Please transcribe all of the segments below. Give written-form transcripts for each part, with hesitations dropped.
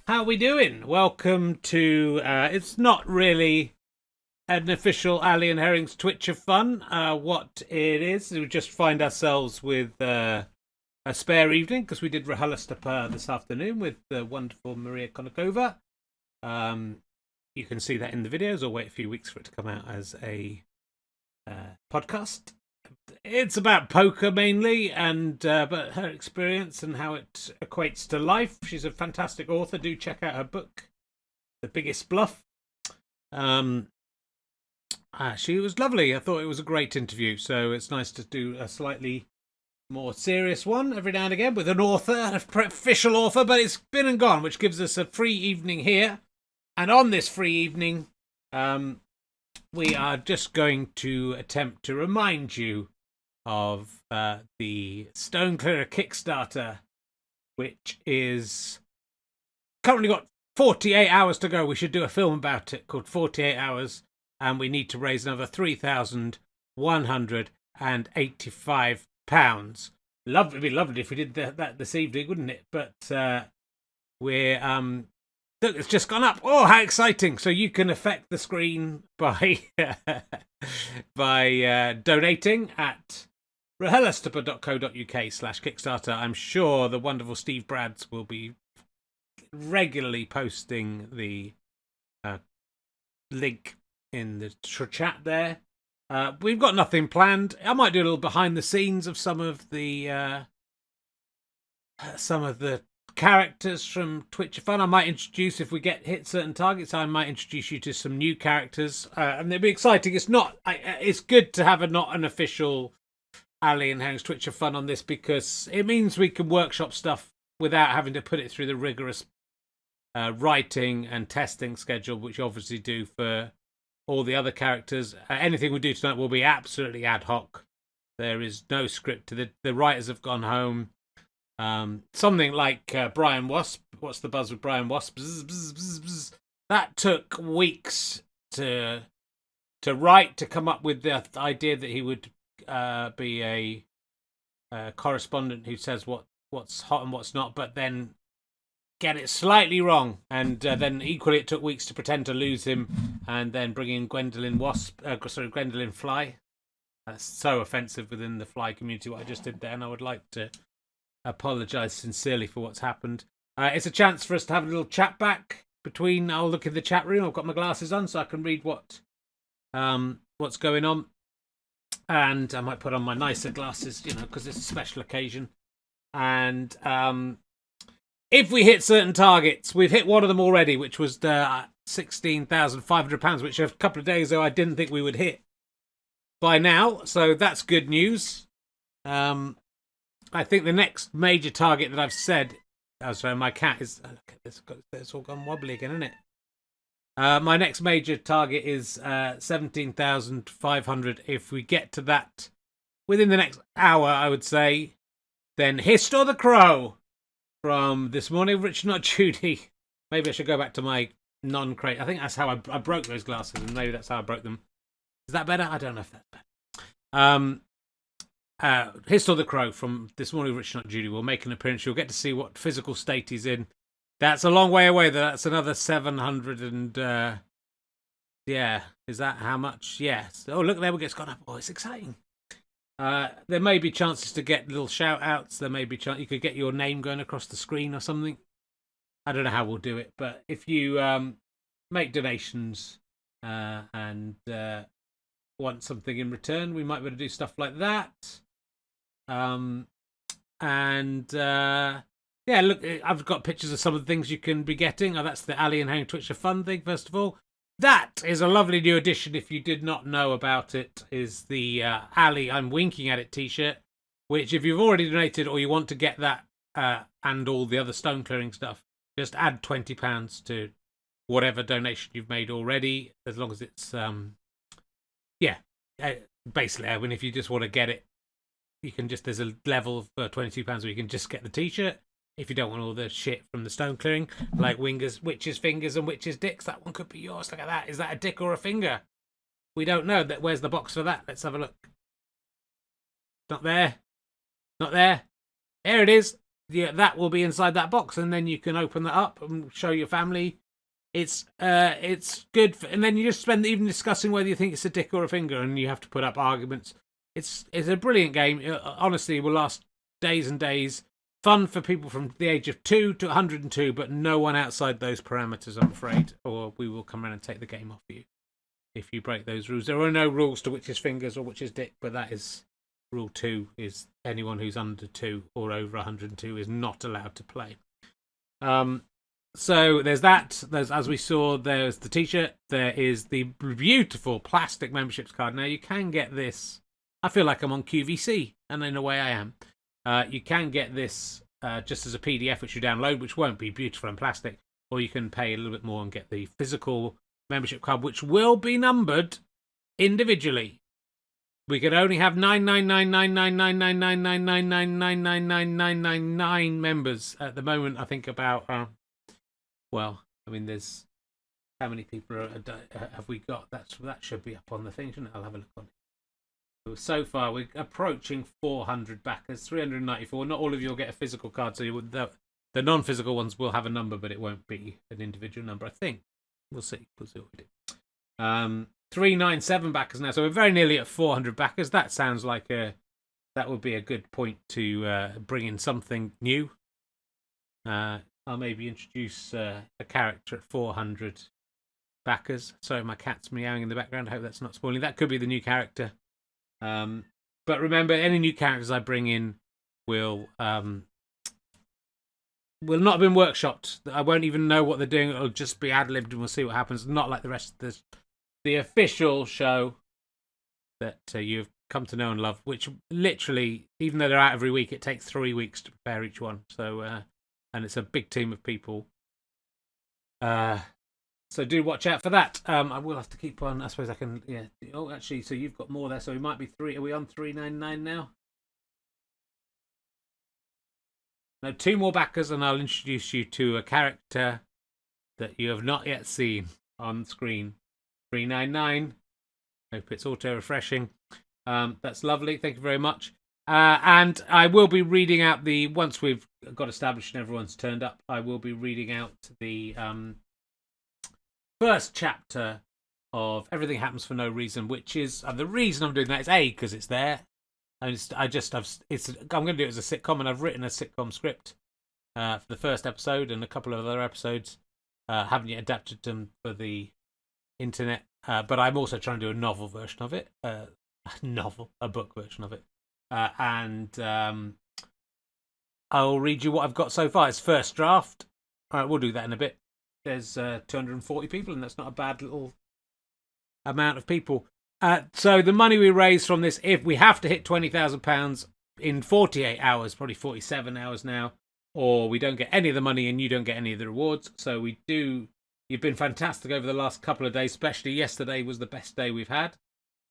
How are we doing? Welcome to, it's not really an official Ali and Herring's Twitch of Fun. What it is, we just find ourselves with a spare evening because we did RHLSTP this afternoon with the wonderful Maria Konnikova. You can see that in the videos or wait a few weeks for it to come out as a podcast. It's about poker mainly, and but her experience and how it equates to life. She's a fantastic author. Do check out her book, The Biggest Bluff. She was lovely. I thought it was a great interview. So it's nice to do a slightly more serious one every now and again with an author, an official author, but it's been and gone, which gives us a free evening here. And on this free evening, we are just going to attempt to remind you of the Stone Clearer Kickstarter, which is currently got 48 hours to go. We should do a film about it called 48 Hours, and we need to raise another £3,185. It'd be lovely if we did that this evening, wouldn't it? But we're look, it's just gone up. Oh, how exciting! So you can affect the screen by donating at rhlstp.co.uk/Kickstarter. I'm sure the wonderful Steve Brads will be regularly posting the link in the chat there. We've got nothing planned. I might do a little behind the scenes of some of the characters from Twitch of Fun. I might introduce, if we hit certain targets, I might introduce you to some new characters, and it'll be exciting. It's good to have not an official Ali and Herring's Twitch of Fun on this, because it means we can workshop stuff without having to put it through the rigorous writing and testing schedule, which you obviously do for all the other characters. Anything we do tonight will be absolutely ad hoc. There is no script to the writers have gone home. Something like Brian Wasp. What's the buzz with Brian Wasp? Bzz, bzz, bzz, bzz. That took weeks to write, to come up with the idea that he would be a correspondent who says what's hot and what's not, but then get it slightly wrong, and then equally it took weeks to pretend to lose him, and then bring in Gwendolyn Fly. That's so offensive within the Fly community what I just did there, and I would like to apologise sincerely for what's happened. It's a chance for us to have a little chat back between. I'll look in the chat room. I've got my glasses on so I can read what's going on, and I might put on my nicer glasses, because it's a special occasion. And if we hit certain targets, we've hit one of them already, which was the £16,500, which a couple of days ago I didn't think we would hit by now. So that's good news. I think the next major target that I've said... Oh, sorry, my cat is... Look at this. It's all gone wobbly again, isn't it? My next major target is 17,500. If we get to that within the next hour, I would say, then Hist or the Crow from This Morning, Rich Not Judy. Maybe I should go back to my non-crate. I think that's how I broke those glasses, and maybe that's how I broke them. Is that better? I don't know if that's better. Hist or the Crow from This Morning, Rich Not Judy will make an appearance. You'll get to see what physical state he's in. That's a long way away. That's another 700 and... yeah, is that how much? Yes. Oh, look, there we go. It's gone up. Oh, it's exciting. There may be chances to get little shout-outs. There may be you could get your name going across the screen or something. I don't know how we'll do it, but if you make donations and want something in return, we might be able to do stuff like that. Yeah, look, I've got pictures of some of the things you can be getting. Oh, that's the Ali and Herring Twitch of Fun thing, first of all. That is a lovely new addition, if you did not know about it, is the Ali, I'm winking at it t-shirt, which if you've already donated or you want to get that and all the other stone clearing stuff, just add £20 to whatever donation you've made already, as long as it's, basically, I mean, if you just want to get it, you can just, there's a level for £22 where you can just get the t-shirt. If you don't want all the shit from the stone clearing, like witches' fingers and witches' dicks, that one could be yours. Look at that. Is that a dick or a finger? We don't know. Where's the box for that? Let's have a look. Not there. Not there. There it is. yeah, that will be inside that box, and then you can open that up and show your family. It's good, and then you just spend the evening discussing whether you think it's a dick or a finger, and you have to put up arguments. It's a brilliant game. Honestly, it will last days and days. Fun for people from the age of 2 to 102, but no one outside those parameters, I'm afraid, or we will come around and take the game off you if you break those rules. There are no rules to which is fingers or which is dick, but that is rule 2: is anyone who's under 2 or over 102 is not allowed to play. So there's that. As we saw, there's the t-shirt. There is the beautiful plastic memberships card. Now you can get this. I feel like I'm on QVC, and in a way I am. You can get this just as a PDF, which you download, which won't be beautiful and plastic, or you can pay a little bit more and get the physical membership card, which will be numbered individually. We can only have 999999999999999 members at the moment. I think about well, I mean, there's how many people have we got? That should be up on the thing, shouldn't it? I'll have a look on it. So far, we're approaching 400 backers, 394. Not all of you will get a physical card, so the non-physical ones will have a number, but it won't be an individual number, I think. We'll see. We'll see what we do. 397 backers now, so we're very nearly at 400 backers. That sounds like that would be a good point to bring in something new. I'll maybe introduce a character at 400 backers. Sorry, my cat's meowing in the background. I hope that's not spoiling. That could be the new character. But remember, any new characters I bring in will not have been workshopped. I won't even know what they're doing. It'll just be ad-libbed and we'll see what happens. Not like the rest of the official show that you've come to know and love, which literally, even though they're out every week, it takes 3 weeks to prepare each one. So, and it's a big team of people. So do watch out for that. I will have to keep on. I suppose I can. Yeah. Oh, actually, so you've got more there. So we might be 3. Are we on 399 now? No, 2 more backers, and I'll introduce you to a character that you have not yet seen on screen. 399. Hope it's auto refreshing. That's lovely. Thank you very much. And I will be reading out once we've got established and everyone's turned up, I will be reading out the first chapter of Everything Happens for No Reason, which is the reason I'm doing that is because it's there. And I'm going to do it as a sitcom, and I've written a sitcom script for the first episode and a couple of other episodes. Haven't yet adapted them for the internet, but I'm also trying to do a novel version of it. A book version of it. And I'll read you what I've got so far. It's first draft. All right, we'll do that in a bit. There's 240 people, and that's not a bad little amount of people. So the money we raise from this, if we have to hit £20,000 in 48 hours, probably 47 hours now, or we don't get any of the money and you don't get any of the rewards. So we do. You've been fantastic over the last couple of days, especially yesterday was the best day we've had.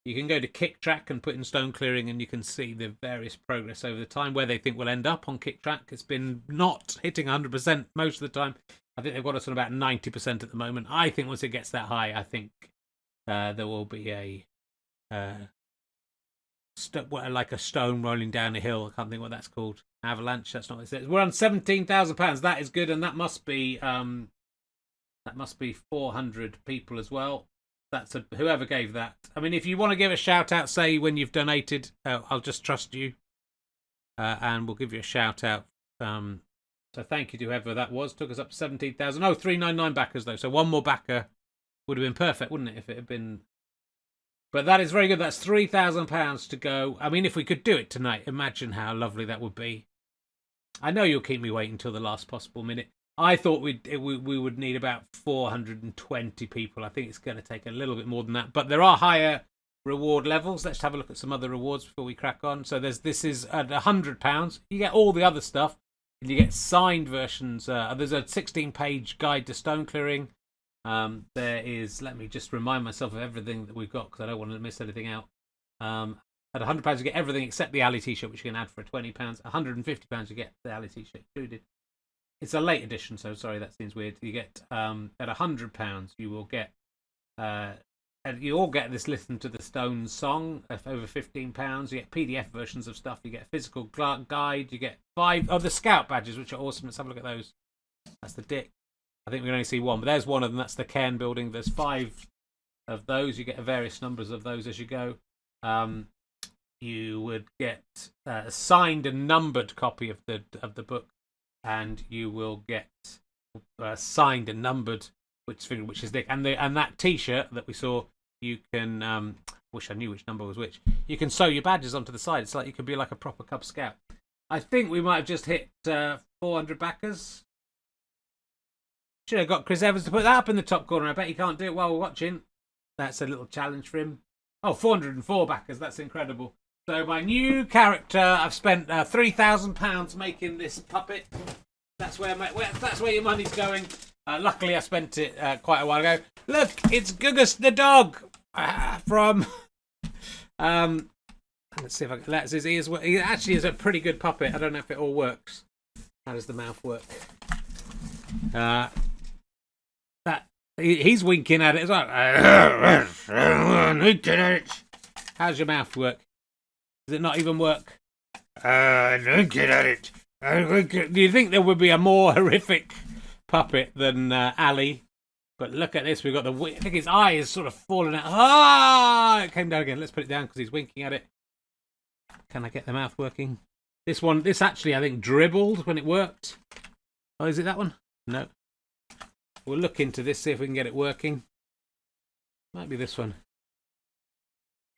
You can go to Kicktrack and put in stone clearing, and you can see the various progress over the time, where they think we'll end up on Kicktrack. It's been not hitting 100% most of the time. I think they've got us on about 90% at the moment. I think once it gets that high, I think there will be a like a stone rolling down a hill. I can't think what that's called. Avalanche. That's not what it says. We're on £17,000. That is good, and that must be 400 people as well. That's whoever gave that. I mean, if you want to give a shout out, say when you've donated, I'll just trust you, and we'll give you a shout out. So thank you to whoever that was. Took us up to 17,000. Oh, 399 backers though. So one more backer would have been perfect, wouldn't it? If it had been. But that is very good. That's £3,000 to go. I mean, if we could do it tonight, imagine how lovely that would be. I know you'll keep me waiting until the last possible minute. I thought we would need about 420 people. I think it's going to take a little bit more than that. But there are higher reward levels. Let's have a look at some other rewards before we crack on. So this is at £100. You get all the other stuff. And you get signed versions. There's a 16-page guide to stone clearing. There is, let me just remind myself of everything that we've got because I don't want to miss anything out. At £100 you get everything except the alley t-shirt, which you can add for £20. £150 you get the alley t-shirt included. It's a late edition, so sorry, that seems weird. You get at £100 you will get and you all get this Listen to the Stones song for over £15. You get PDF versions of stuff. You get a physical guide. You get 5 the Scout badges, which are awesome. Let's have a look at those. That's the Dick. I think we can only see one, but there's one of them. That's the Cairn building. There's 5 of those. You get various numbers of those as you go. You would get a signed and numbered copy of the book, and you will get signed and numbered which is Dick, and that T-shirt that we saw. You can wish I knew which number was which. You can sew your badges onto the side. It's like you could be like a proper Cub Scout. I think we might have just hit 400 backers. Should have got Chris Evans to put that up in the top corner. I bet he can't do it while we're watching. That's a little challenge for him. Oh, 404 backers. That's incredible. So my new character, I've spent £3,000 making this puppet. That's where your money's going. Luckily, I spent it quite a while ago. Look, it's Gugus the dog from. Let's see if I can. That's his ears. He actually is a pretty good puppet. I don't know if it all works. How does the mouth work? He's winking at it as well. How's your mouth work? Does it not even work? Winking at it. Do you think there would be a more horrific puppet than Ali? But look at this. We've got I think his eye is sort of falling out. Ah! It came down again. Let's put it down because he's winking at it. Can I get the mouth working? This actually, I think, dribbled when it worked. Oh, is it that one? No. We'll look into this, see if we can get it working. Might be this one.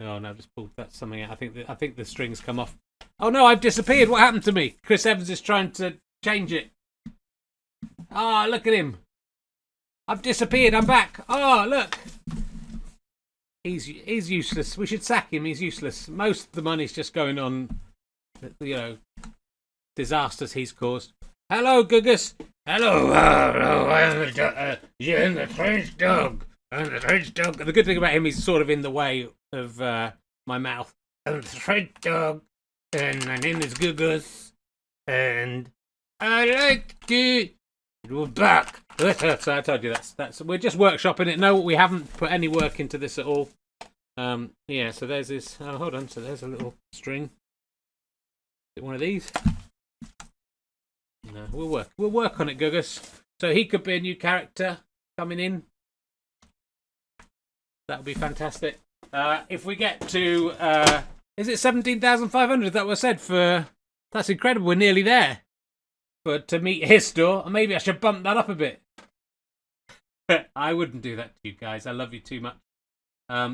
Oh no, I've just pulled that something out. I think the strings come off. Oh no, I've disappeared. What happened to me? Chris Evans is trying to change it. Ah, look at him. I've disappeared. I'm back. Oh, look. He's useless. We should sack him. He's useless. Most of the money's just going on, disasters he's caused. Hello, Gugus. Hello. I'm the strange dog. I'm the strange dog. The good thing about him, he's sort of in the way of my mouth. I'm the strange dog, and my name is Gugus, and I like to. We're back. So I told you that's. We're just workshopping it. No, we haven't put any work into this at all. Yeah. So there's this. Oh, hold on. So there's a little string. Is it one of these? No, we'll work on it, Gugus. So he could be a new character coming in. That would be fantastic. If we get to is it 17,500 that was said for? That's incredible. We're nearly there. But to meet Histor, maybe I should bump that up a bit. I wouldn't do that to you guys. I love you too much.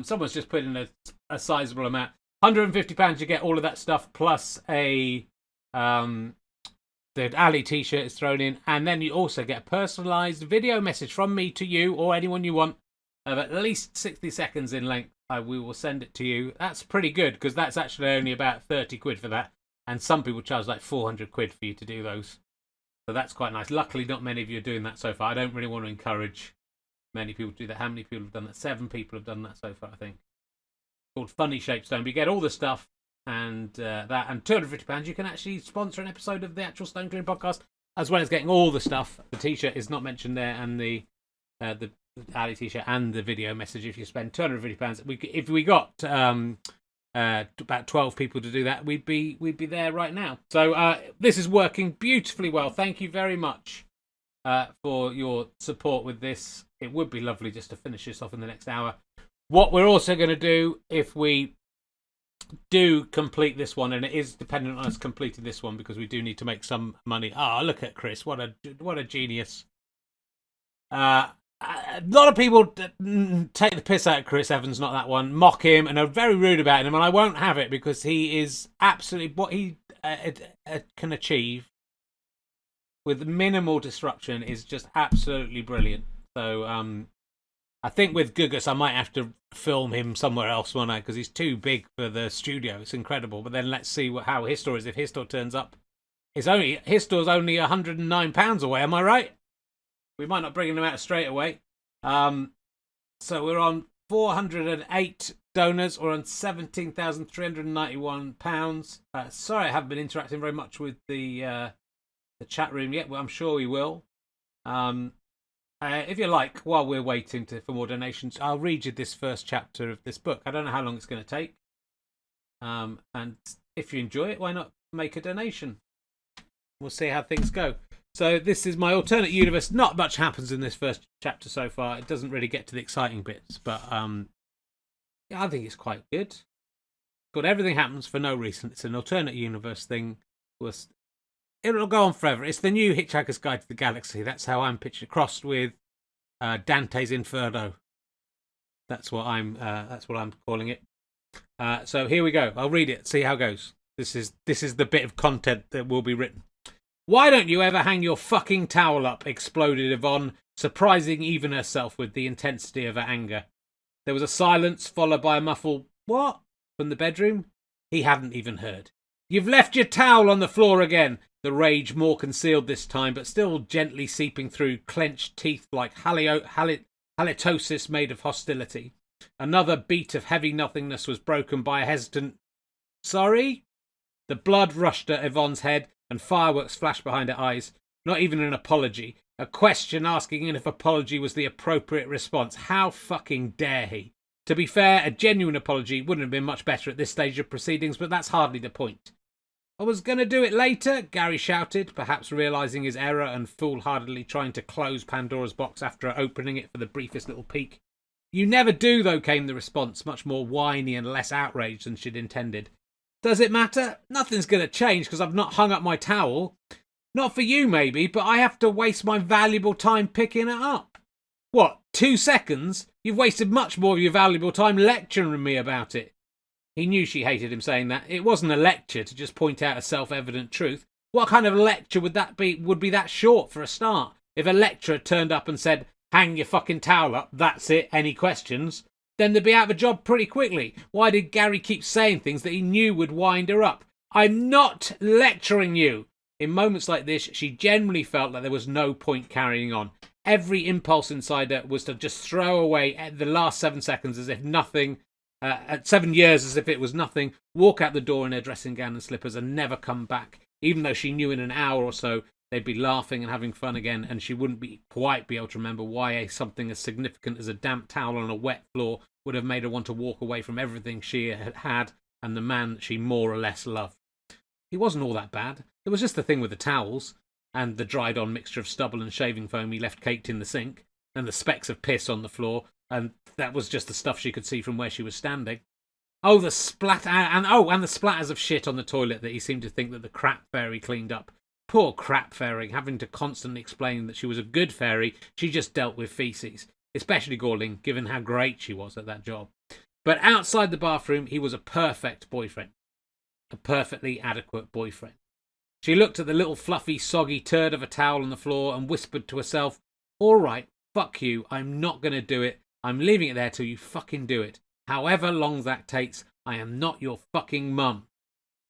Someone's just put in a sizable amount. £150, you get all of that stuff plus a the Ali T-shirt is thrown in, and then you also get a personalised video message from me to you or anyone you want of at least 60 seconds in length. We will send it to you. That's pretty good because that's actually only about 30 quid for that, and some people charge like 400 quid for you to do those. So that's quite nice. Luckily, not many of you are doing that so far. I don't really want to encourage many people to do that. How many people have done that? 7 people have done that so far, I think. It's called Funny Shaped Stone. But you get all the stuff and that, and £250, you can actually sponsor an episode of the actual Stone Clearing podcast, as well as getting all the stuff. The T-shirt is not mentioned there, and the Ali T-shirt and the video message. If you spend £250, if we got about 12 people to do that, we'd be there right now. So this is working beautifully well. Thank you very much for your support with this. It would be lovely just to finish this off in the next hour. What we're also going to do, if we do complete this one, and it is dependent on us completing this one because we do need to make some money. Look at Chris, what a genius. A lot of people take the piss out of Chris Evans, not that one, mock him, and are very rude about him, and I won't have it because he is absolutely what he can achieve with minimal disruption is just absolutely brilliant. So I think with Gugus, I might have to film him somewhere else, won't I? Because he's too big for the studio. It's incredible. But then let's see how Histor is. If Histor turns up, Histor's only £109 away. Am I right? We might not bring him out straight away. So we're on 408 donors. We're on £17,391. Sorry, I haven't been interacting very much with the chat room yet. Well, I'm sure we will. If you like, while we're waiting for more donations, I'll read you this first chapter of this book. I don't know how long it's going to take. And if you enjoy it, why not make a donation? We'll see how things go. So this is my alternate universe. Not much happens in this first chapter so far. It doesn't really get to the exciting bits, but yeah, I think it's quite good. Good. Everything happens for no reason. It's an alternate universe thing. It'll go on forever. It's the new Hitchhiker's Guide to the Galaxy. That's how I'm pictured, crossed with Dante's Inferno. That's what I'm calling it. So here we go. I'll read it. See how it goes. This is the bit of content that will be written. Why don't you ever hang your fucking towel up? Exploded Yvonne, surprising even herself with the intensity of her anger. There was a silence, followed by a muffled "What?" from the bedroom. He hadn't even heard. You've left your towel on the floor again. The rage more concealed this time, but still gently seeping through clenched teeth like halitosis made of hostility. Another beat of heavy nothingness was broken by a hesitant, "Sorry?" The blood rushed at Yvonne's head, and fireworks flashed behind her eyes. Not even an apology. A question asking if apology was the appropriate response. How fucking dare he? To be fair, a genuine apology wouldn't have been much better at this stage of proceedings, but that's hardly the point. I was going to do it later, Gary shouted, perhaps realising his error and foolhardily trying to close Pandora's box after opening it for the briefest little peek. You never do, though, came the response, much more whiny and less outraged than she'd intended. Does it matter? Nothing's going to change because I've not hung up my towel. Not for you, maybe, but I have to waste my valuable time picking it up. What, 2 seconds? You've wasted much more of your valuable time lecturing me about it. He knew she hated him saying that. It wasn't a lecture to just point out a self-evident truth. What kind of lecture would be that short for a start? If a lecturer turned up and said, "Hang your fucking towel up, that's it, any questions?" then they'd be out of a job pretty quickly. Why did Gary keep saying things that he knew would wind her up? I'm not lecturing you. In moments like this, she generally felt like there was no point carrying on. Every impulse inside her was to just throw away the last 7 seconds as if nothing, at 7 years as if it was nothing, walk out the door in her dressing gown and slippers and never come back, even though she knew in an hour or so they'd be laughing and having fun again, and she wouldn't quite be able to remember why something as significant as a damp towel on a wet floor would have made her want to walk away from everything she had and the man she more or less loved. He wasn't all that bad. It was just the thing with the towels, and the dried-on mixture of stubble and shaving foam he left caked in the sink, and the specks of piss on the floor, and that was just the stuff she could see from where she was standing. Oh, the splatter, and the splatters of shit on the toilet that he seemed to think that the crap fairy cleaned up. Poor crap fairy, having to constantly explain that she was a good fairy, she just dealt with feces. Especially galling, given how great she was at that job. But outside the bathroom, he was a perfect boyfriend. A perfectly adequate boyfriend. She looked at the little fluffy, soggy turd of a towel on the floor and whispered to herself, "All right, fuck you, I'm not going to do it. I'm leaving it there till you fucking do it. However long that takes, I am not your fucking mum."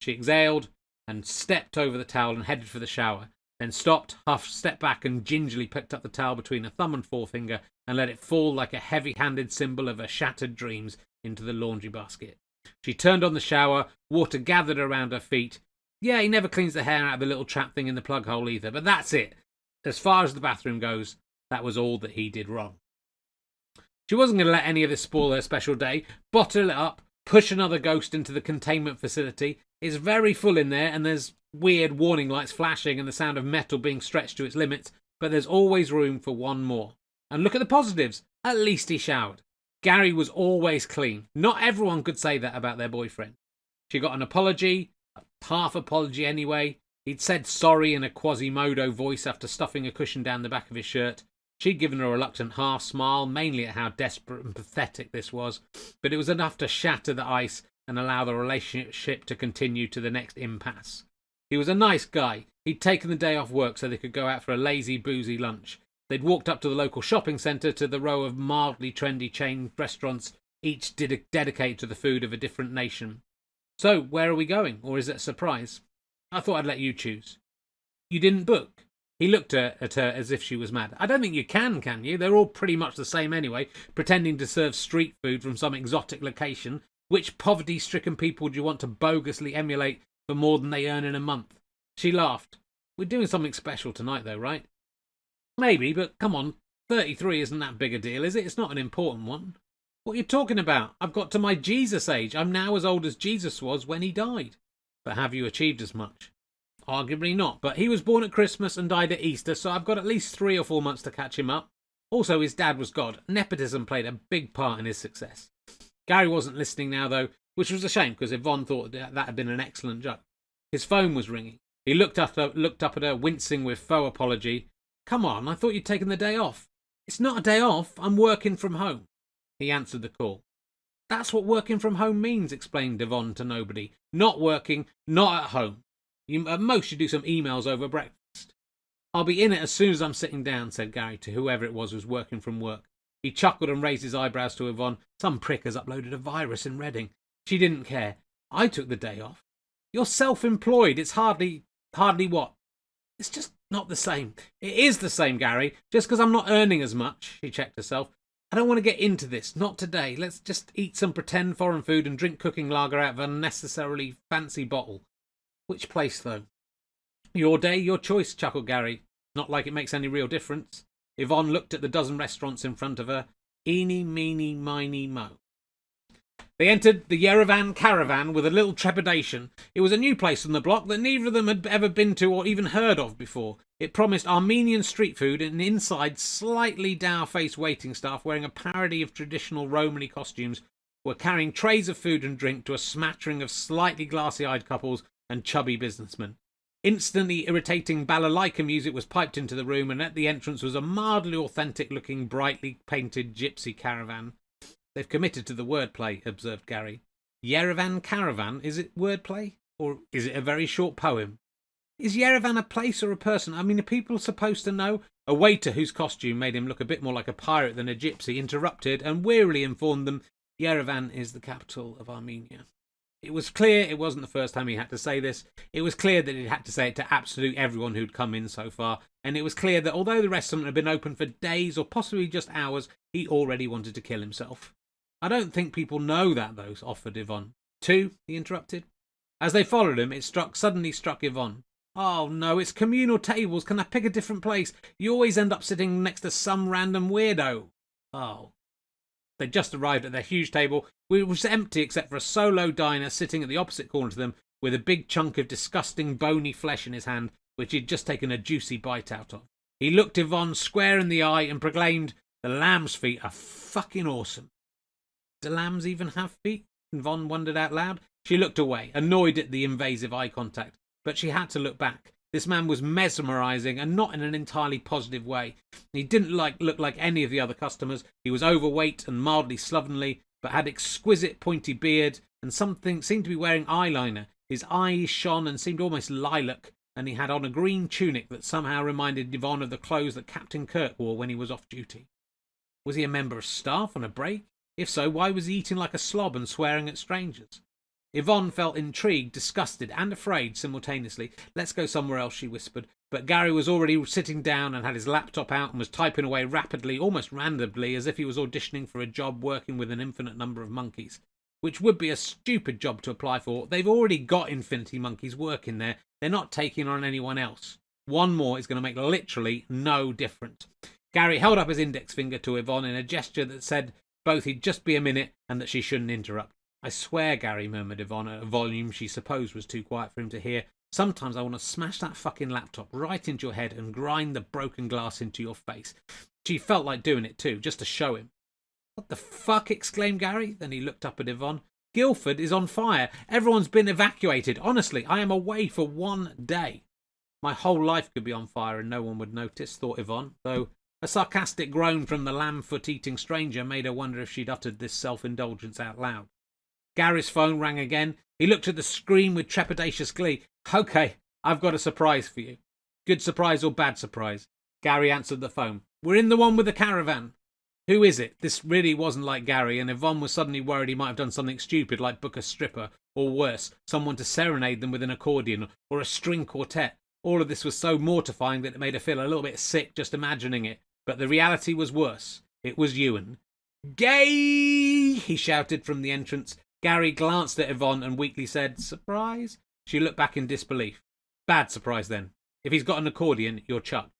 She exhaled and stepped over the towel and headed for the shower, then stopped, stepped back and gingerly picked up the towel between her thumb and forefinger and let it fall like a heavy-handed symbol of her shattered dreams into the laundry basket. She turned on the shower, water gathered around her feet. Yeah, he never cleans the hair out of the little trap thing in the plug hole either, but that's it. As far as the bathroom goes, that was all that he did wrong. She wasn't going to let any of this spoil her special day. Bottle it up, push another ghost into the containment facility. It's very full in there, and there's weird warning lights flashing and the sound of metal being stretched to its limits, but there's always room for one more. And look at the positives. At least he showered. Gary was always clean. Not everyone could say that about their boyfriend. She got an apology, a half apology anyway. He'd said sorry in a Quasimodo voice after stuffing a cushion down the back of his shirt. She'd given a reluctant half smile, mainly at how desperate and pathetic this was, but it was enough to shatter the ice and allow the relationship to continue to the next impasse. He was a nice guy. He'd taken the day off work so they could go out for a lazy, boozy lunch. They'd walked up to the local shopping centre to the row of mildly trendy chain restaurants, each dedicated to the food of a different nation. So, where are we going? Or is it a surprise? I thought I'd let you choose. You didn't book? He looked at her as if she was mad. I don't think you can you? They're all pretty much the same anyway, pretending to serve street food from some exotic location. Which poverty-stricken people do you want to bogusly emulate for more than they earn in a month? She laughed. We're doing something special tonight, though, right? Maybe, but come on. 33 isn't that big a deal, is it? It's not an important one. What are you talking about? I've got to my Jesus age. I'm now as old as Jesus was when he died. But have you achieved as much? Arguably not, but he was born at Christmas and died at Easter, so I've got at least 3 or 4 months to catch him up. Also, his dad was God. Nepotism played a big part in his success. Gary wasn't listening now, though, which was a shame because Yvonne thought that had been an excellent joke. His phone was ringing. He looked up at her, wincing with faux apology. Come on, I thought you'd taken the day off. It's not a day off. I'm working from home. He answered the call. That's what working from home means, explained Yvonne to nobody. Not working, not at home. At most, you do some emails over breakfast. I'll be in it as soon as I'm sitting down, said Gary to whoever it was who was working from work. He chuckled and raised his eyebrows to Yvonne. Some prick has uploaded a virus in Reading. She didn't care. I took the day off. You're self-employed. It's hardly what? It's just not the same. It is the same, Gary. Just because I'm not earning as much, she checked herself. I don't want to get into this. Not today. Let's just eat some pretend foreign food and drink cooking lager out of an unnecessarily fancy bottle. Which place, though? Your day, your choice, chuckled Gary. Not like it makes any real difference. Yvonne looked at the dozen restaurants in front of her. Eeny, meeny, miny, mo. They entered the Yerevan Caravan with a little trepidation. It was a new place on the block that neither of them had ever been to or even heard of before. It promised Armenian street food, and inside, slightly dour-faced waiting staff wearing a parody of traditional Romany costumes were carrying trays of food and drink to a smattering of slightly glassy-eyed couples and chubby businessmen. Instantly irritating balalaika music was piped into the room, and at the entrance was a mildly authentic-looking, brightly painted gypsy caravan. They've committed to the wordplay, observed Gary. Yerevan Caravan, is it wordplay? Or is it a very short poem? Is Yerevan a place or a person? I mean, are people supposed to know? A waiter whose costume made him look a bit more like a pirate than a gypsy interrupted and wearily informed them Yerevan is the capital of Armenia. It was clear it wasn't the first time he had to say this. It was clear that he'd had to say it to absolutely everyone who'd come in so far. And it was clear that although the restaurant had been open for days or possibly just hours, he already wanted to kill himself. I don't think people know that, though, offered Yvonne. 2, he interrupted. As they followed him, it suddenly struck Yvonne. Oh, no, it's communal tables. Can I pick a different place? You always end up sitting next to some random weirdo. Oh. They'd just arrived at their huge table, which was empty except for a solo diner sitting at the opposite corner to them with a big chunk of disgusting bony flesh in his hand, which he'd just taken a juicy bite out of. He looked Yvonne square in the eye and proclaimed, the lamb's feet are fucking awesome. Do lambs even have feet? Yvonne wondered out loud. She looked away, annoyed at the invasive eye contact, but she had to look back. This man was mesmerising, and not in an entirely positive way. He didn't look like any of the other customers. He was overweight and mildly slovenly, but had exquisite pointy beard, and seemed to be wearing eyeliner. His eyes shone and seemed almost lilac, and he had on a green tunic that somehow reminded Yvonne of the clothes that Captain Kirk wore when he was off duty. Was he a member of staff on a break? If so, why was he eating like a slob and swearing at strangers? Yvonne felt intrigued, disgusted, and afraid simultaneously. Let's go somewhere else, she whispered. But Gary was already sitting down and had his laptop out and was typing away rapidly, almost randomly, as if he was auditioning for a job working with an infinite number of monkeys. Which would be a stupid job to apply for. They've already got infinity monkeys working there. They're not taking on anyone else. One more is going to make literally no difference. Gary held up his index finger to Yvonne in a gesture that said both he'd just be a minute and that she shouldn't interrupt. I swear, Gary, murmured Yvonne at a volume she supposed was too quiet for him to hear. Sometimes I want to smash that fucking laptop right into your head and grind the broken glass into your face. She felt like doing it too, just to show him. What the fuck? Exclaimed Gary. Then he looked up at Yvonne. Guildford is on fire. Everyone's been evacuated. Honestly, I am away for 1 day. My whole life could be on fire and no one would notice, thought Yvonne, though a sarcastic groan from the lamb-foot-eating stranger made her wonder if she'd uttered this self-indulgence out loud. Gary's phone rang again. He looked at the screen with trepidatious glee. Okay, I've got a surprise for you. Good surprise or bad surprise? Gary answered the phone. We're in the one with the caravan. Who is it? This really wasn't like Gary, and Yvonne was suddenly worried he might have done something stupid like book a stripper, or worse, someone to serenade them with an accordion, or a string quartet. All of this was so mortifying that it made her feel a little bit sick just imagining it. But the reality was worse. It was Ewan. Gay! He shouted from the entrance. Gary glanced at Yvonne and weakly said, Surprise? She looked back in disbelief. Bad surprise then. If he's got an accordion, you're chucked.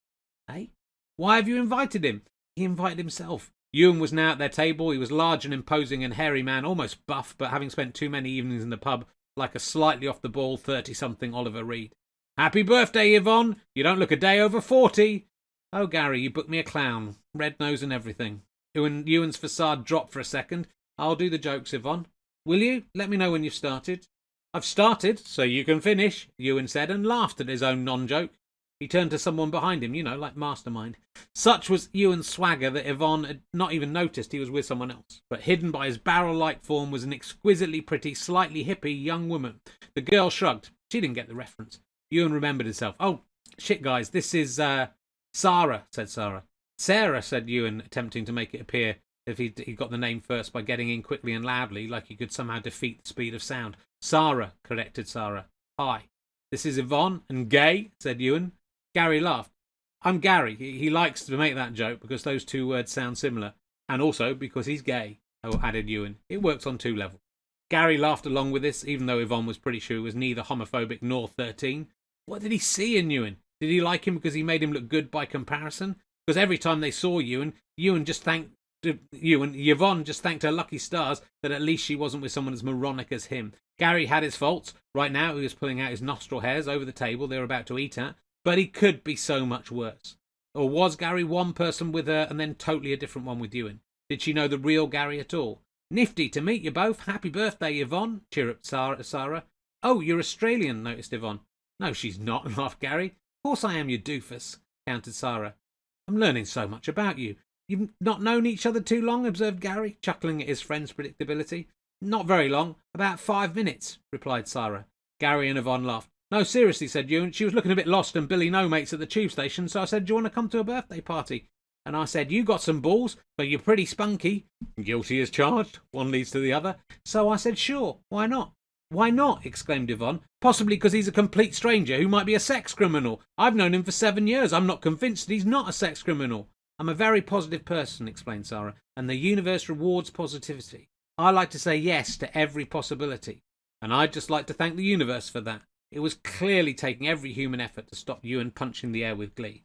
Eh? Why have you invited him? He invited himself. Ewan was now at their table. He was large and imposing and hairy man, almost buff, but having spent too many evenings in the pub, like a slightly off-the-ball 30-something Oliver Reed. Happy birthday, Yvonne. You don't look a day over 40. Oh, Gary, you booked me a clown. Red nose and everything. Ewan's facade dropped for a second. I'll do the jokes, Yvonne. Will you? Let me know when you've started. I've started, so you can finish, Ewan said, and laughed at his own non-joke. He turned to someone behind him, like Mastermind. Such was Ewan's swagger that Yvonne had not even noticed he was with someone else. But hidden by his barrel-like form was an exquisitely pretty, slightly hippie young woman. The girl shrugged. She didn't get the reference. Ewan remembered himself. Oh, shit, guys, this is, Sarah, said Sarah. Sarah, said Ewan, attempting to make it appear if he got the name first by getting in quickly and loudly, like he could somehow defeat the speed of sound. Sarah, corrected Sarah. Hi. This is Yvonne and Gay, said Ewan. Gary laughed. I'm Gary. He likes to make that joke because those two words sound similar. And also because he's gay, added Ewan. It works on 2 levels. Gary laughed along with this, even though Yvonne was pretty sure he was neither homophobic nor 13. What did he see in Ewan? Did he like him because he made him look good by comparison? Because every time they saw Yvonne just thanked her lucky stars that at least she wasn't with someone as moronic as him. Gary had his faults. Right now he was pulling out his nostril hairs over the table they were about to eat at. But he could be so much worse. Or was Gary one person with her and then totally a different one with Ewan? Did she know the real Gary at all? Nifty to meet you both. Happy birthday, Yvonne, chirruped Sarah. Oh, you're Australian, noticed Yvonne. No, she's not, laughed Gary. Of course I am, you doofus, countered Sarah. I'm learning so much about you. You've not known each other too long, observed Gary, chuckling at his friend's predictability. Not very long, about 5 minutes, replied Sarah. Gary and Yvonne laughed. No, seriously, said Ewan. She was looking a bit lost and Billy No Mates at the tube station, so I said, do you want to come to a birthday party? And I said, you got some balls, but you're pretty spunky. Guilty as charged. One leads to the other. So I said, sure, why not? Why not? Exclaimed Yvonne. Possibly because he's a complete stranger who might be a sex criminal. I've known him for 7 years. I'm not convinced that he's not a sex criminal. I'm a very positive person, explained Sarah, and the universe rewards positivity. I like to say yes to every possibility, and I'd just like to thank the universe for that. It was clearly taking every human effort to stop Ewan punching the air with glee.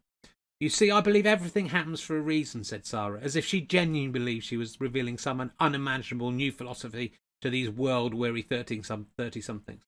You see, I believe everything happens for a reason, said Sarah, as if she genuinely believed she was revealing some unimaginable new philosophy to these world-weary 30-somethings.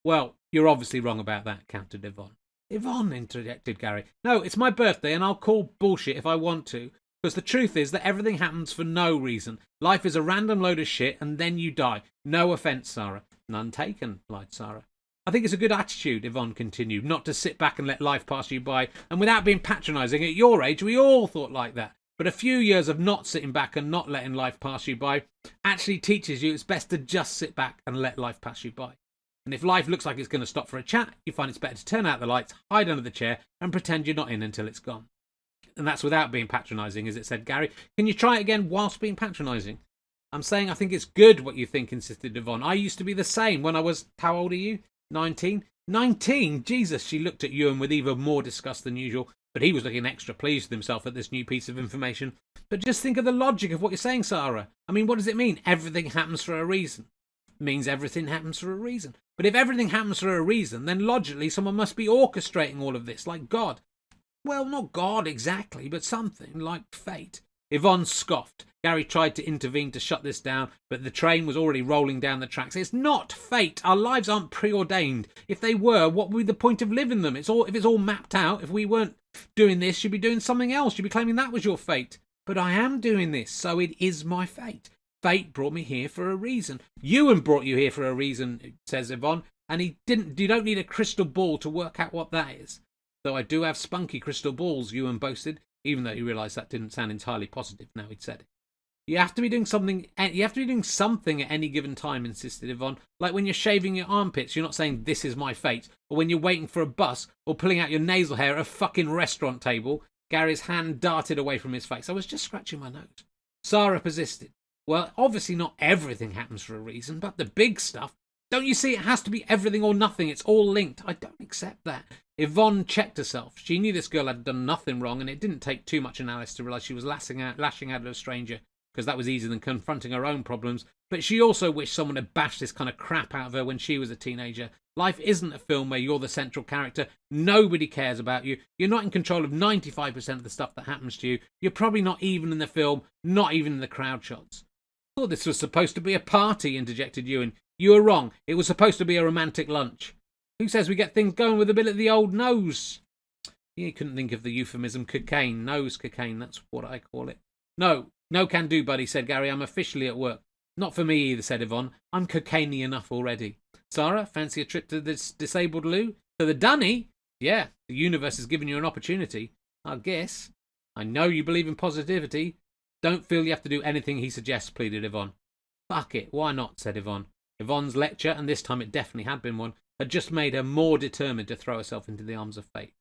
Well, you're obviously wrong about that, countered Yvonne. Yvonne, interjected Gary. No, it's my birthday and I'll call bullshit if I want to, because the truth is that everything happens for no reason. Life is a random load of shit and then you die. No offence, Sarah. None taken, lied Sarah. I think it's a good attitude, Yvonne continued, not to sit back and let life pass you by, and without being patronising, at your age we all thought like that. But a few years of not sitting back and not letting life pass you by actually teaches you it's best to just sit back and let life pass you by. And if life looks like it's going to stop for a chat, you find it's better to turn out the lights, hide under the chair, and pretend you're not in until it's gone. And that's without being patronising, as it said Gary. Can you try it again whilst being patronising? I'm saying I think it's good what you think, insisted Yvonne. I used to be the same when I was... How old are you? 19? 19? Jesus, she looked at Ewan with even more disgust than usual, but he was looking extra pleased with himself at this new piece of information. But just think of the logic of what you're saying, Sarah. I mean, what does it mean? Everything happens for a reason. It means everything happens for a reason. But if everything happens for a reason, then logically someone must be orchestrating all of this, like God. Well, not God exactly, but something like fate. Yvonne scoffed. Gary tried to intervene to shut this down, but the train was already rolling down the tracks. It's not fate. Our lives aren't preordained. If they were, what would be the point of living them? If it's all mapped out, if we weren't doing this, you'd be doing something else. You'd be claiming that was your fate. But I am doing this, so it is my fate. Fate brought me here for a reason. Ewan brought you here for a reason, says Yvonne, and you don't need a crystal ball to work out what that is. Though I do have spunky crystal balls, Ewan boasted, even though he realised that didn't sound entirely positive now he'd said it. You have to be doing something at any given time, insisted Yvonne. Like when you're shaving your armpits, you're not saying this is my fate. Or when you're waiting for a bus, or pulling out your nasal hair at a fucking restaurant table. Gary's hand darted away from his face. I was just scratching my nose. Sarah persisted. Well, obviously not everything happens for a reason, but the big stuff. Don't you see it has to be everything or nothing? It's all linked. I don't accept that. Yvonne checked herself. She knew this girl had done nothing wrong, and it didn't take too much analysis to realise she was lashing out at a stranger, because that was easier than confronting her own problems But she also wished someone had bashed this kind of crap out of her when she was a teenager. Life isn't a film where you're the central character. Nobody cares about you. You're not in control of 95% of the stuff that happens to you. You're probably not even in the film, not even in the crowd shots. I thought this was supposed to be a party, interjected Ewan. You were wrong. It was supposed to be a romantic lunch. Who says we get things going with a bit of the old nose? You couldn't think of the euphemism cocaine. Nose cocaine, that's what I call it. No can do, buddy, said Gary. I'm officially at work. Not for me either, said Yvonne. I'm cocaine-y enough already. Sarah, fancy a trip to this disabled loo? To the dunny? Yeah, the universe has given you an opportunity. I guess. I know you believe in positivity. Don't feel you have to do anything he suggests, pleaded Yvonne. Fuck it, why not, said Yvonne. Yvonne's lecture, and this time it definitely had been one, had just made her more determined to throw herself into the arms of fate.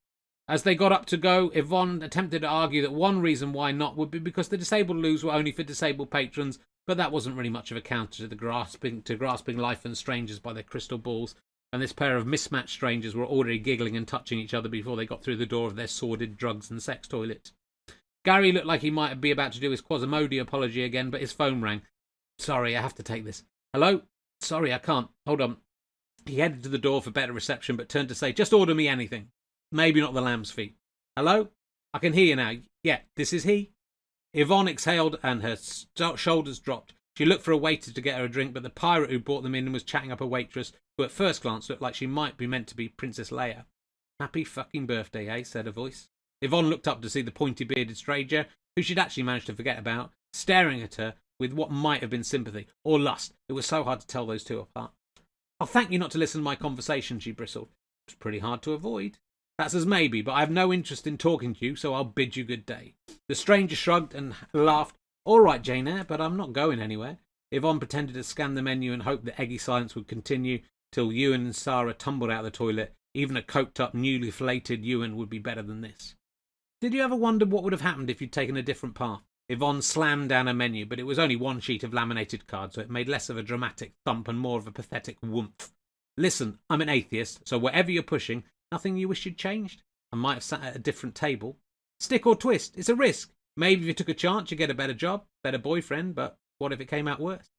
As they got up to go, Yvonne attempted to argue that one reason why not would be because the disabled loos were only for disabled patrons, but that wasn't really much of a counter to the grasping life and strangers by their crystal balls, and this pair of mismatched strangers were already giggling and touching each other before they got through the door of their sordid drugs and sex toilet. Gary looked like he might be about to do his Quasimodo apology again, but his phone rang. Sorry, I have to take this. Hello? Sorry, I can't. Hold on. He headed to the door for better reception, but turned to say, just order me anything. Maybe not the lamb's feet. Hello? I can hear you now. Yeah, this is he. Yvonne exhaled and her shoulders dropped. She looked for a waiter to get her a drink, but the pirate who brought them in was chatting up a waitress who at first glance looked like she might be meant to be Princess Leia. Happy fucking birthday, eh? Said a voice. Yvonne looked up to see the pointy-bearded stranger, who she'd actually managed to forget about, staring at her with what might have been sympathy, or lust. It was so hard to tell those two apart. I'll thank you not to listen to my conversation, she bristled. It's pretty hard to avoid. That's as maybe, but I have no interest in talking to you, so I'll bid you good day. The stranger shrugged and laughed. All right, Jane Eyre, but I'm not going anywhere. Yvonne pretended to scan the menu and hoped the eggy silence would continue till Ewan and Sarah tumbled out of the toilet. Even a coked-up, newly filleted Ewan would be better than this. Did you ever wonder what would have happened if you'd taken a different path? Yvonne slammed down a menu, but it was only one sheet of laminated card, so it made less of a dramatic thump and more of a pathetic whoomph. Listen, I'm an atheist, so whatever you're pushing, nothing you wish you'd changed? I might have sat at a different table. Stick or twist, it's a risk. Maybe if you took a chance, you'd get a better job, better boyfriend, but what if it came out worse?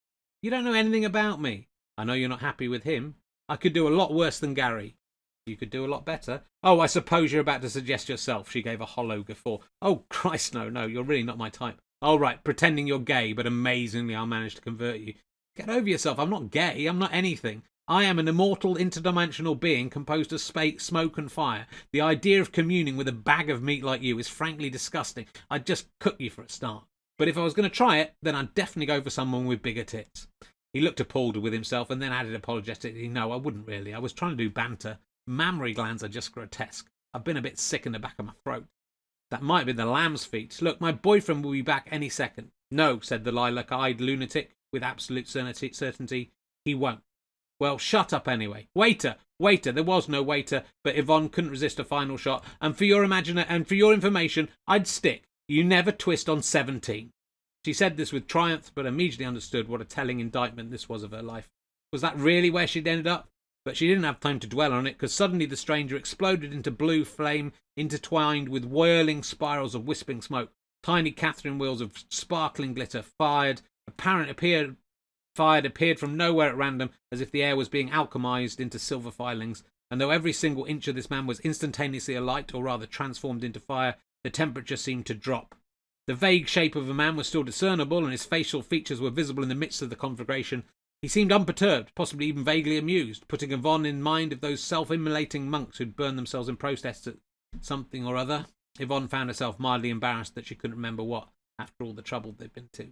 You don't know anything about me. I know you're not happy with him. I could do a lot worse than Gary. You could do a lot better. Oh, I suppose you're about to suggest yourself. She gave a hollow guffaw. Oh, Christ, no, you're really not my type. All right, pretending you're gay, but amazingly I'll manage to convert you. Get over yourself. I'm not gay. I'm not anything. I am an immortal interdimensional being composed of space, smoke and fire. The idea of communing with a bag of meat like you is frankly disgusting. I'd just cook you for a start. But if I was going to try it, then I'd definitely go for someone with bigger tits. He looked appalled with himself and then added apologetically, no, I wouldn't really. I was trying to do banter. Mammary glands are just grotesque. I've been a bit sick in the back of my throat. That might be the lamb's feet. Look, my boyfriend will be back any second. No, said the lilac-eyed lunatic with absolute certainty. He won't. Well, shut up anyway. Waiter! There was no waiter, but Yvonne couldn't resist a final shot. And for your information, I'd stick. You never twist on 17. She said this with triumph, but immediately understood what a telling indictment this was of her life. Was that really where she'd ended up? But she didn't have time to dwell on it, because suddenly the stranger exploded into blue flame, intertwined with whirling spirals of wisping smoke. Tiny Catherine wheels of sparkling glitter appeared from nowhere at random, as if the air was being alchemized into silver filings, and though every single inch of this man was instantaneously alight, or rather transformed into fire, the temperature seemed to drop. The vague shape of a man was still discernible, and his facial features were visible in the midst of the conflagration. He seemed unperturbed, possibly even vaguely amused, putting Yvonne in mind of those self-immolating monks who'd burned themselves in protest at something or other. Yvonne found herself mildly embarrassed that she couldn't remember what, after all the trouble they'd been to.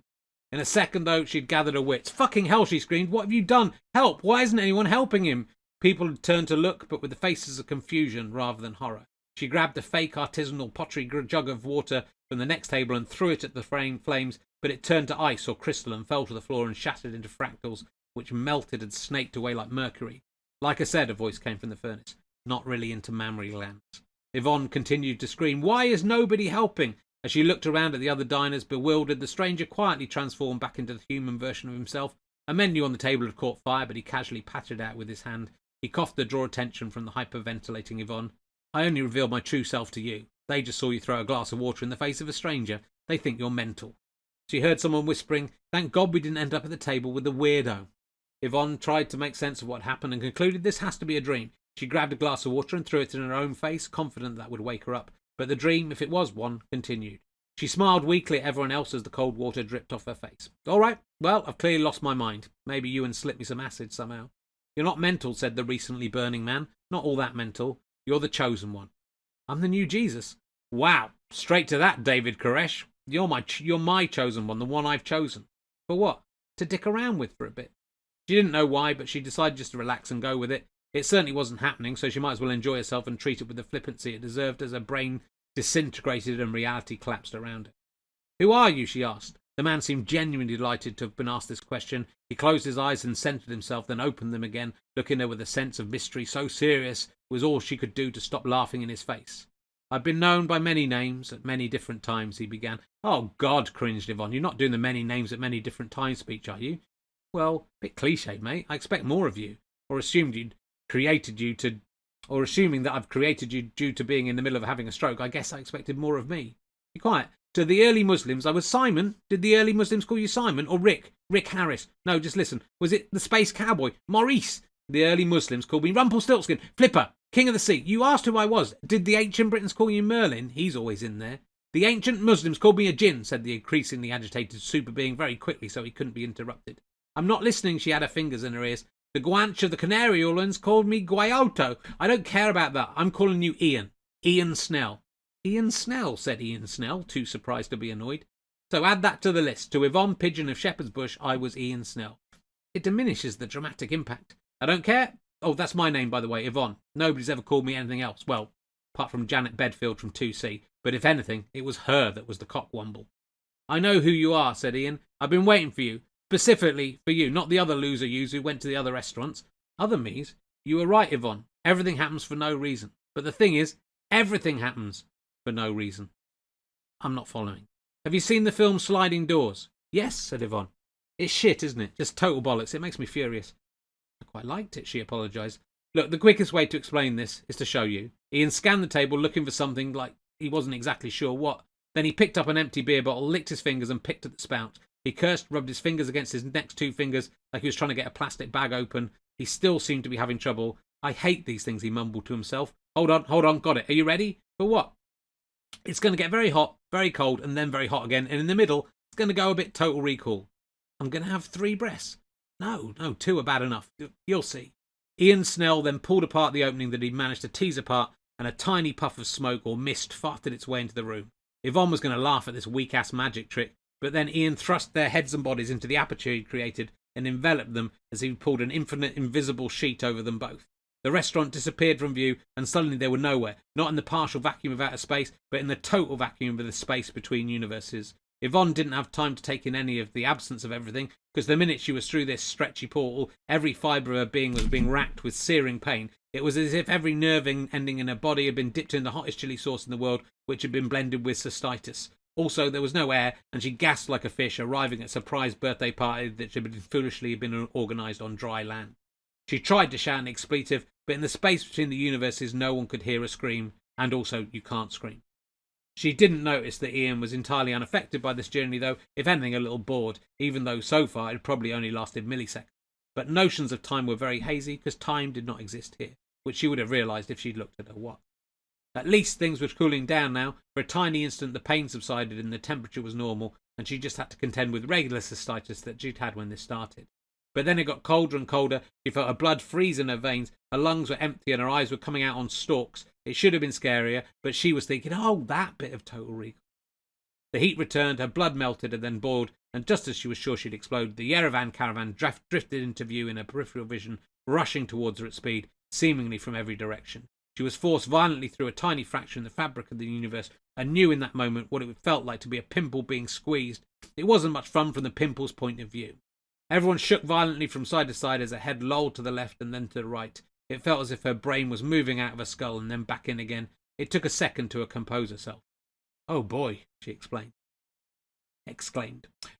In a second, though, she'd gathered her wits. Fucking hell, she screamed. What have you done? Help! Why isn't anyone helping him? People had turned to look, but with the faces of confusion rather than horror. She grabbed a fake artisanal pottery jug of water from the next table and threw it at the flames, but it turned to ice or crystal and fell to the floor and shattered into fractals, which melted and snaked away like mercury. Like I said, a voice came from the furnace. Not really into mammary glands. Yvonne continued to scream, why is nobody helping? As she looked around at the other diners, bewildered, the stranger quietly transformed back into the human version of himself. A menu on the table had caught fire, but he casually patted it out with his hand. He coughed to draw attention from the hyperventilating Yvonne. I only revealed my true self to you. They just saw you throw a glass of water in the face of a stranger. They think you're mental. She heard someone whispering, "Thank God we didn't end up at the table with the weirdo." Yvonne tried to make sense of what happened and concluded this has to be a dream. She grabbed a glass of water and threw it in her own face, confident that would wake her up. But the dream, if it was one, continued. She smiled weakly at everyone else as the cold water dripped off her face. "All right, well, I've clearly lost my mind. Maybe you and slip me some acid somehow." "You're not mental," said the recently burning man. "Not all that mental. You're the chosen one." "I'm the new Jesus." "Wow, straight to that, David Koresh. You're my chosen one, the one I've chosen." "For what?" "To dick around with for a bit." She didn't know why, but she decided just to relax and go with it. It certainly wasn't happening, so she might as well enjoy herself and treat it with the flippancy it deserved as her brain disintegrated and reality collapsed around her. "Who are you?" she asked. The man seemed genuinely delighted to have been asked this question. He closed his eyes and centered himself, then opened them again, looking at her with a sense of mystery so serious it was all she could do to stop laughing in his face. "I've been known by many names at many different times," he began. "Oh, God," cringed Yvonne. "You're not doing the many names at many different times speech, are you?" "Well, bit cliche, mate. I expect more of you. Or assuming that I've created you due to being in the middle of having a stroke, I guess I expected more of me." "Be quiet. To the early Muslims, I was Simon. Did the early Muslims call you Simon? Or Rick? Rick Harris? No, just listen. Was it the Space Cowboy? Maurice? The early Muslims called me Rumpelstiltskin, Flipper, King of the Sea. You asked who I was. Did the ancient Britons call you Merlin? He's always in there." "The ancient Muslims called me a jinn," said the increasingly agitated super being very quickly so he couldn't be interrupted. "I'm not listening," she had her fingers in her ears. "The Guanche of the Canary Islands called me Guayoto. I don't care about that. I'm calling you Ian. Ian Snell." "Ian Snell," said Ian Snell, too surprised to be annoyed. "So add that to the list. To Yvonne Pigeon of Shepherd's Bush, I was Ian Snell." "It diminishes the dramatic impact." "I don't care. Oh, that's my name, by the way, Yvonne. Nobody's ever called me anything else. Well, apart from Janet Bedfield from 2C. But if anything, it was her that was the cockwomble." "I know who you are," said Ian. "I've been waiting for you. Specifically for you, not the other loser yous who went to the other restaurants." "Other me's?" "You were right, Yvonne. Everything happens for no reason. But the thing is, everything happens for no reason." "I'm not following." "Have you seen the film Sliding Doors?" "Yes," said Yvonne. "It's shit, isn't it? Just total bollocks. It makes me furious." "I quite liked it," she apologised. "Look, the quickest way to explain this is to show you." Ian scanned the table looking for something like he wasn't exactly sure what. Then he picked up an empty beer bottle, licked his fingers and picked at the spout. He cursed, rubbed his fingers against his next two fingers like he was trying to get a plastic bag open. He still seemed to be having trouble. "I hate these things," he mumbled to himself. Hold on, got it. Are you ready?" "For what?" "It's going to get very hot, very cold, and then very hot again, and in the middle, it's going to go a bit Total Recall." "I'm going to have 3 breaths." No, 2 are bad enough. You'll see." Ian Snell then pulled apart the opening that he'd managed to tease apart, and a tiny puff of smoke or mist farted its way into the room. Yvonne was going to laugh at this weak-ass magic trick, but then Ian thrust their heads and bodies into the aperture he'd created and enveloped them as he pulled an infinite invisible sheet over them both. The restaurant disappeared from view, and suddenly they were nowhere, not in the partial vacuum of outer space, but in the total vacuum of the space between universes. Yvonne didn't have time to take in any of the absence of everything, because the minute she was through this stretchy portal, every fibre of her being was being racked with searing pain. It was as if every nerve ending in her body had been dipped in the hottest chili sauce in the world, which had been blended with cystitis. Also, there was no air, and she gasped like a fish, arriving at a surprise birthday party that had foolishly been organised on dry land. She tried to shout an expletive, but in the space between the universes no one could hear her scream, and also you can't scream. She didn't notice that Ian was entirely unaffected by this journey, though, if anything, a little bored, even though so far it had probably only lasted milliseconds. But notions of time were very hazy, because time did not exist here, which she would have realised if she'd looked at her watch. At least things were cooling down now. For a tiny instant the pain subsided and the temperature was normal, and she just had to contend with regular cystitis that she'd had when this started. But then it got colder and colder. She felt her blood freeze in her veins, her lungs were empty and her eyes were coming out on stalks. It should have been scarier, but she was thinking, oh, that bit of Total Recall. The heat returned, her blood melted and then boiled, and just as she was sure she'd explode, the Yerevan caravan drifted into view in her peripheral vision, rushing towards her at speed, seemingly from every direction. She was forced violently through a tiny fracture in the fabric of the universe, and knew in that moment what it felt like to be a pimple being squeezed. It wasn't much fun from the pimple's point of view. Everyone shook violently from side to side as her head lolled to the left and then to the right. It felt as if her brain was moving out of her skull and then back in again. It took a second to compose herself. "Oh boy," she exclaimed.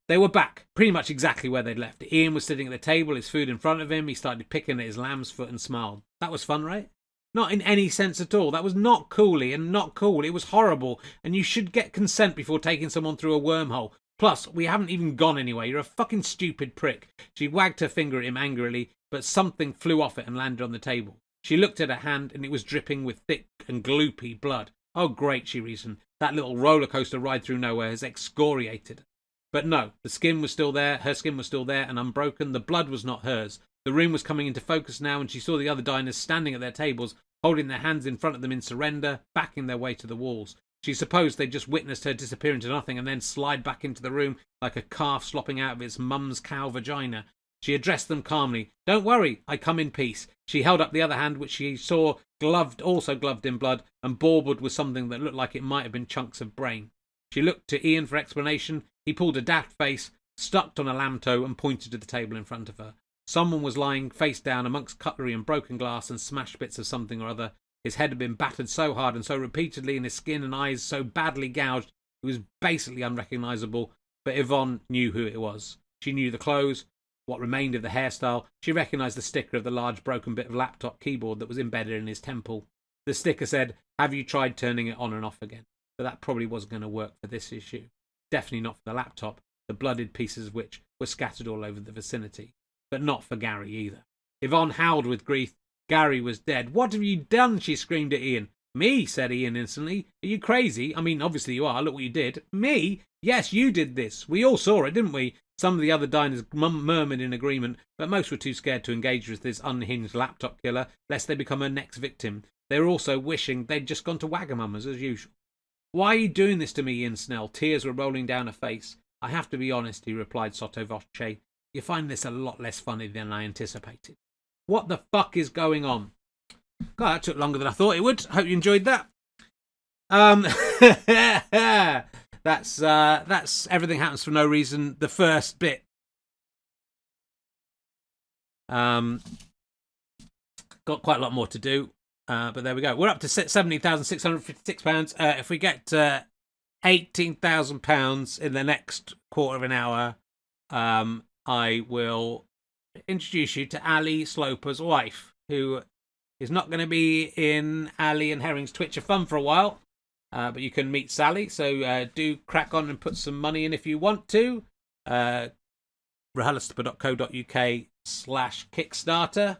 They were back, pretty much exactly where they'd left. Ian was sitting at the table, his food in front of him. He started picking at his lamb's foot and smiled. That was fun, right? Not in any sense at all. That was not cool, Ian, not cool. It was horrible, and you should get consent before taking someone through a wormhole. Plus, we haven't even gone anywhere. You're a fucking stupid prick. She wagged her finger at him angrily, but something flew off it and landed on the table. She looked at her hand, and it was dripping with thick and gloopy blood. Oh, great, she reasoned. That little roller coaster ride through nowhere has excoriated her. But no, the skin was still there, her skin was still there and unbroken. The blood was not hers. The room was coming into focus now, and she saw the other diners standing at their tables, holding their hands in front of them in surrender, backing their way to the walls. She supposed they'd just witnessed her disappear into nothing and then slide back into the room like a calf slopping out of its mum's cow vagina. She addressed them calmly. Don't worry, I come in peace. She held up the other hand, which she saw also gloved in blood, and baubled with something that looked like it might have been chunks of brain. She looked to Ian for explanation. He pulled a daft face, stuck on a lamb toe, and pointed to the table in front of her. Someone was lying face down amongst cutlery and broken glass and smashed bits of something or other. His head had been battered so hard and so repeatedly, and his skin and eyes so badly gouged, it was basically unrecognisable. But Yvonne knew who it was. She knew the clothes, what remained of the hairstyle. She recognised the sticker of the large broken bit of laptop keyboard that was embedded in his temple. The sticker said, "Have you tried turning it on and off again?" But that probably wasn't going to work for this issue. Definitely not for the laptop, the blooded pieces of which were scattered all over the vicinity. But not for Gary either. Yvonne howled with grief. Gary was dead. "What have you done?" she screamed at Ian. "Me," said Ian instantly. "Are you crazy? I mean, obviously you are. Look what you did." "Me? Yes, you did this. We all saw it, didn't we?" Some of the other diners murmured in agreement, but most were too scared to engage with this unhinged laptop killer, lest they become her next victim. They were also wishing they'd just gone to Wagamama's as usual. "Why are you doing this to me?" Ian snarled. Tears were rolling down her face. "I have to be honest," he replied sotto voce. "You find this a lot less funny than I anticipated." What the fuck is going on? God, that took longer than I thought it would. Hope you enjoyed that. That's Everything Happens for No Reason. The first bit. Got quite a lot more to do, but there we go. We're up to £17,656. If we get £18,000 in the next quarter of an hour, I will introduce you to Ali Sloper's wife, who is not going to be in Ali and Herring's Twitch of Fun for a while, but you can meet Sally, so do crack on and put some money in if you want to. RHLStopper.co.uk/Kickstarter.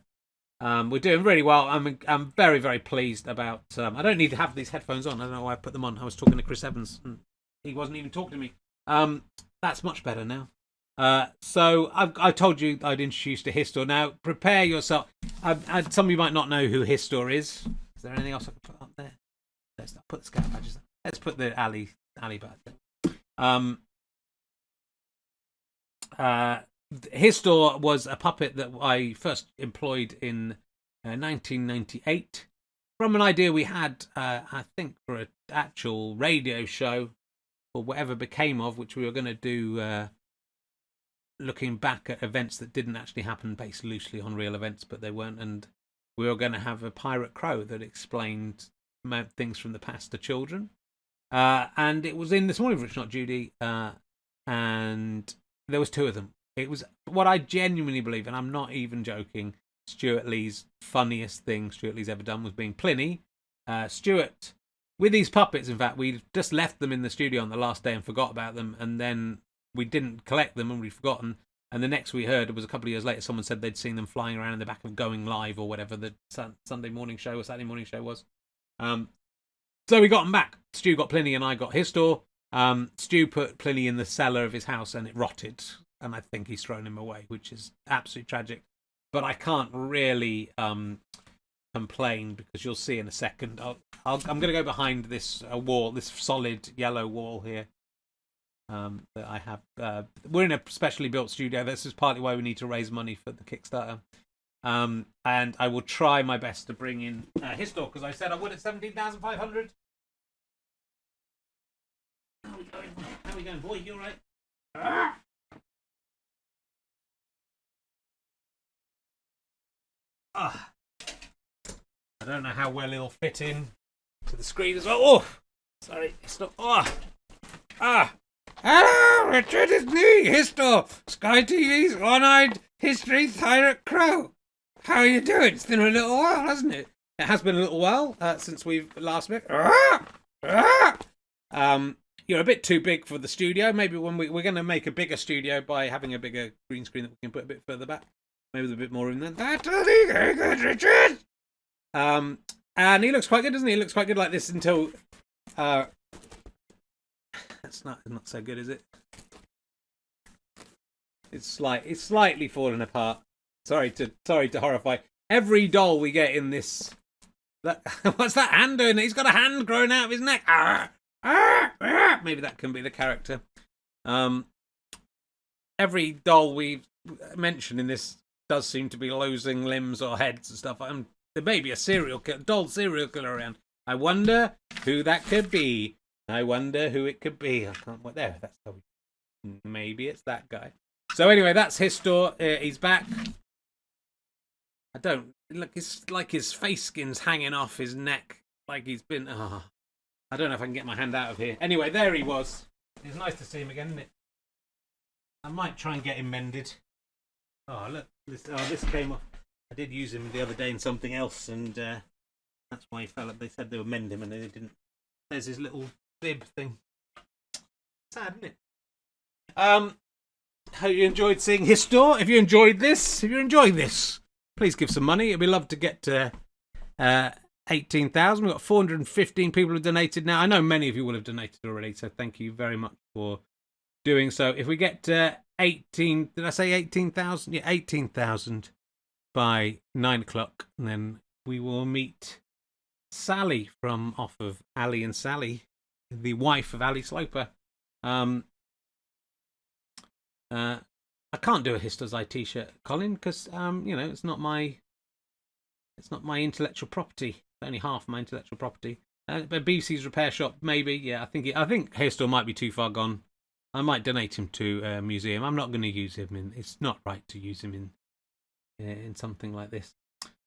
We're doing really well. I'm very, very pleased about... I don't need to have these headphones on. I don't know why I put them on. I was talking to Chris Evans, and he wasn't even talking to me. That's much better now. So I told you I'd introduce to Histor. Now, prepare yourself. Some of you might not know who Histor is. Is there anything else I can put up there? Let's not put the scout badges up. Let's put the Ali badge. Histor was a puppet that I first employed in 1998 from an idea we had, I think, for an actual radio show, or whatever became of, which we were going to do... looking back at events that didn't actually happen, based loosely on real events, but they weren't. And we were going to have a pirate crow that explained things from the past to children. And it was in This Morning, Rich Not Judy. And there was two of them. It was what I genuinely believe, and I'm not even joking, Stuart Lee's funniest thing Stuart Lee's ever done was being Pliny. Stuart, with these puppets, in fact, we just left them in the studio on the last day and forgot about them. And then we didn't collect them and we'd forgotten. And the next we heard, it was a couple of years later, someone said they'd seen them flying around in the back of Going Live or whatever the Sunday morning show or Saturday morning show was. So we got them back. Stu got Pliny and I got Histor. Stu put Pliny in the cellar of his house and it rotted. And I think he's thrown him away, which is absolutely tragic. But I can't really complain, because you'll see in a second. I'm going to go behind this wall, this solid yellow wall here. That I have. We're in a specially built studio. This is partly why we need to raise money for the Kickstarter. And I will try my best to bring in Histor, because I said I would at 17,500. How are we going, boy? You all right? I don't know how well it'll fit in to the screen as well. Oh, sorry, it's not. Hello, Richard, it's me, Histor, Sky TV's one-eyed history pirate crow. How are you doing? It's been a little while, hasn't it? It has been a little while since we've last met. you're a bit too big for the studio. Maybe when we're going to make a bigger studio by having a bigger green screen that we can put a bit further back. Maybe there's a bit more room there. That's really good, Richard. And he looks quite good, doesn't he? He looks quite good like this until. That's not so good, is it? It's slightly falling apart. Sorry to horrify. Every doll we get in this. What's that hand doing? He's got a hand growing out of his neck. Maybe that can be the character. Every doll we mention in this does seem to be losing limbs or heads and stuff. There may be a doll serial killer around. I wonder who that could be. I wonder who it could be. I can't. What there? That's how maybe it's that guy. So anyway, that's Histor. He's back. I don't look. It's like his face skin's hanging off his neck, like he's been. I don't know if I can get my hand out of here. Anyway, there he was. It's nice to see him again, isn't it? I might try and get him mended. Oh look, this came off. I did use him the other day in something else, and that's why he fell. They said they would mend him, and they didn't. There's his little bib thing. Sad, isn't it? Hope you enjoyed seeing Histor. If you enjoyed this, please give some money. It'd be lovely to get to 18,000. We've got 415 people who donated now. I know many of you will have donated already, so thank you very much for doing so. If we get to 18, did I say 18,000? Yeah, 18,000 by 9 o'clock, and then we will meet Sally from off of Ali and Sally, the wife of Ali Sloper. I can't do a Histor's Eye t-shirt, Colin, because it's not my intellectual property. It's only half my intellectual property. But BBC's repair shop, maybe. Yeah, I think Histor might be too far gone. I might donate him to a museum. I'm not going to use him in. It's not right to use him in something like this.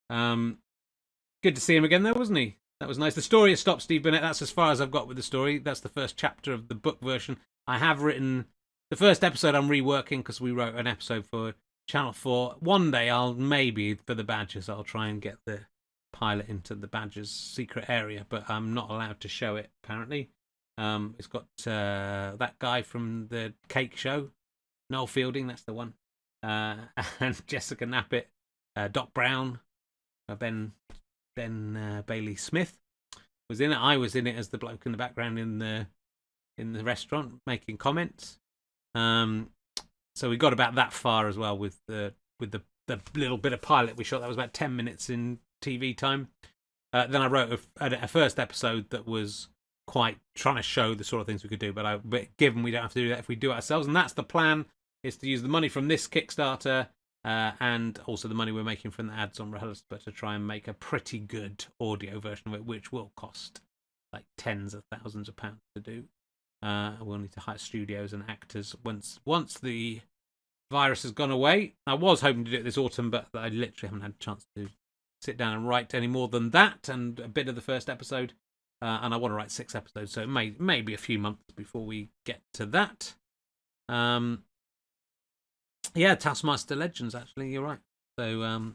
Good to see him again, though, wasn't he? That was nice. The story has stopped Steve Burnett. That's as far as I've got with the story. That's the first chapter of the book version. I have written the first episode. I'm reworking because we wrote an episode for Channel 4. One day I'll maybe, for the Badgers, I'll try and get the pilot into the Badgers' secret area, but I'm not allowed to show it, apparently. It's got that guy from the Cake Show, Noel Fielding, that's the one, and Jessica Knappett, Doc Brown, Ben Bailey Smith was in it. I was in it as the bloke in the background in the restaurant making comments. So we got about that far as well with the little bit of pilot we shot. That was about 10 minutes in TV time. Then I wrote a first episode that was quite trying to show the sort of things we could do, but given we don't have to do that if we do it ourselves, and that's the plan, is to use the money from this Kickstarter and also the money we're making from the ads on RHLSTP to try and make a pretty good audio version of it, which will cost like tens of thousands of pounds to do. We'll need to hire studios and actors once the virus has gone away. I was hoping to do it this autumn, but I literally haven't had a chance to sit down and write any more than that and a bit of the first episode. And I want to write 6 episodes, so it may be a few months before we get to that. Yeah, Taskmaster Legends, actually, you're right. So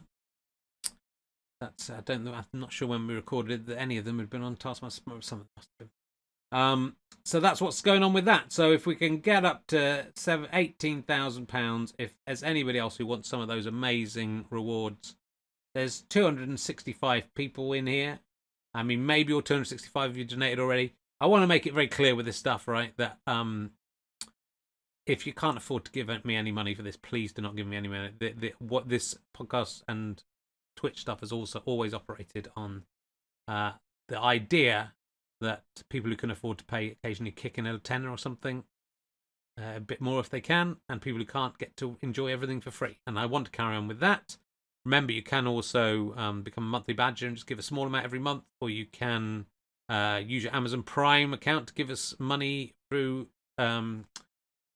that's I don't know. I'm not sure when we recorded it that any of them had been on Taskmaster. Some of them must have been. So that's what's going on with that. So if we can get up to £18,000, if there's anybody else who wants some of those amazing rewards, there's 265 people in here. I mean, maybe you're 265 if you donated already. I want to make it very clear with this stuff, right? That if you can't afford to give me any money for this, please do not give me any money. What this podcast and Twitch stuff has also always operated on the idea that people who can afford to pay occasionally kick in a tenner or something, a bit more if they can, and people who can't get to enjoy everything for free. And I want to carry on with that. Remember, you can also become a monthly badger and just give a small amount every month, or you can use your Amazon Prime account to give us money through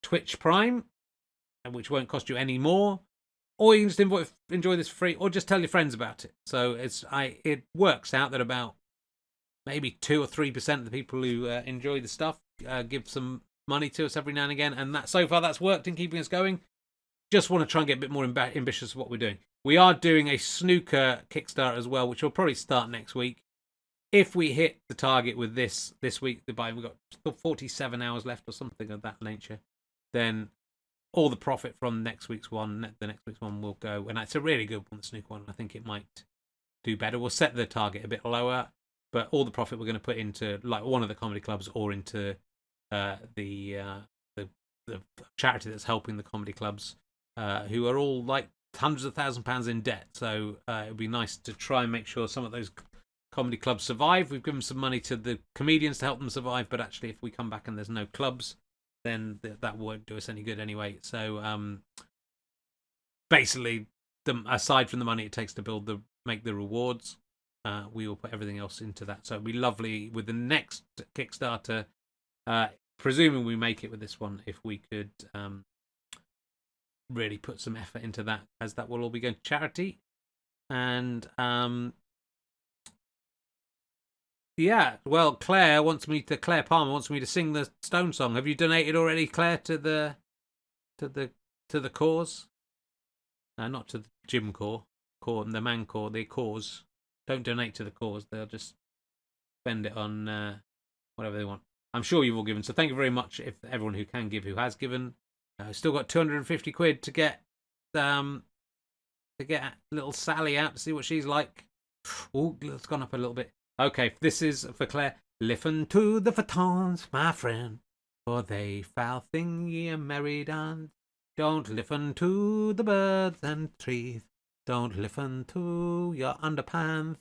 Twitch Prime, which won't cost you any more, or you can just enjoy this for free, or just tell your friends about it. So it works out that about maybe 2 or 3% of the people who enjoy the stuff give some money to us every now and again, and that so far that's worked in keeping us going. Just want to try and get a bit more ambitious of what we're doing. We are doing a snooker Kickstarter as well, which will probably start next week. if we hit the target with this week, we've got still 47 hours left or something of that nature, then all the profit from the next week's one will go, and it's a really good one, the Snook one. I think it might do better. We'll set the target a bit lower, but all the profit we're going to put into like one of the comedy clubs or into the charity that's helping the comedy clubs, who are all like hundreds of £1,000s in debt. So it would be nice to try and make sure some of those comedy clubs survive. We've given some money to the comedians to help them survive, but actually if we come back and there's no clubs, then that won't do us any good anyway. So basically, aside from the money it takes to make the rewards, we will put everything else into that. So it'd be lovely with the next Kickstarter, presuming we make it with this one, if we could really put some effort into that, as that will all be going to charity. And yeah, well, Claire Palmer wants me to sing the Stone song. Have you donated already, Claire, to the cause? Not to the gym core, the man core, the cause. Don't donate to the cause. They'll just spend it on whatever they want. I'm sure you've all given. So thank you very much, if everyone who can give, who has given. Still got 250 quid to get little Sally out to see what she's like. Oh, it's gone up a little bit. Okay, this is for Claire. Listen to the photons, my friend, for they foul thing ye married on. Don't listen to the birds and trees. Don't listen to your underpants.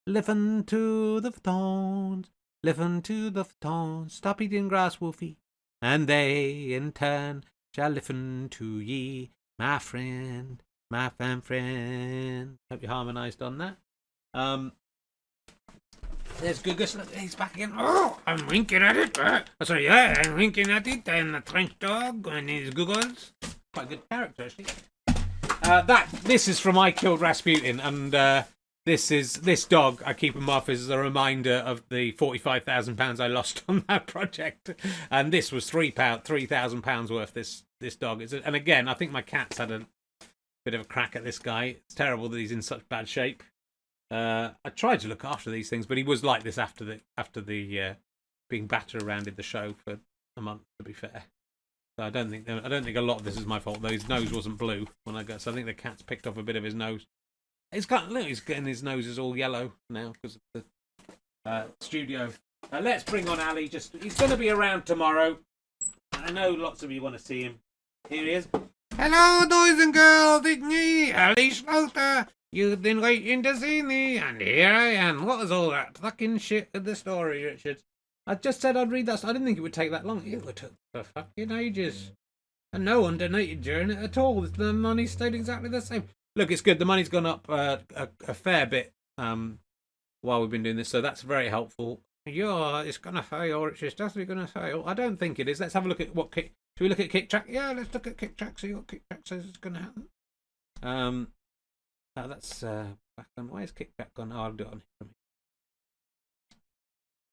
Listen to the photons. Listen to the photons. Stop eating grass, Wolfie. And they, in turn, shall listen to ye, my friend, my friend. Hope you harmonised on that. There's Gugus. He's back again. Oh, I'm winking at it. Sorry, yeah, I'm winking at it. And the trench dog and his Guggles. Quite a good character, actually. This is from I Killed Rasputin, and this dog I keep him off as a reminder of the £45,000 I lost on that project, and this was £3,000 worth. This dog is, and again, I think my cat's had a bit of a crack at this guy. It's terrible that he's in such bad shape. I tried to look after these things, but he was like this after the being battered around in the show for a month, to be fair. So I don't think a lot of this is my fault. Though his nose wasn't blue when I got, so I think the cat's picked off a bit of his nose. He's getting his nose is all yellow now because of the studio. Let's bring on Ali. He's going to be around tomorrow. I know lots of you want to see him. Here he is. Hello, boys and girls. It's me, Ali Slaughter. You've been waiting to see me, and here I am. What was all that fucking shit with the story, Richard? I just said I'd read that. I didn't think it would take that long. It took for fucking ages. And no one donated during it at all. The money stayed exactly the same. Look, it's good. The money's gone up a fair bit while we've been doing this, so that's very helpful. Yeah, it's going to fail. It's definitely going to fail. I don't think it is. Let's have a look at what Kick... Should we look at Kicktrack? Yeah, let's look at Kicktrack, see what Kicktrack says is going to happen. That's back on. Why is Kicktrack gone? Oh, I'll do it on here.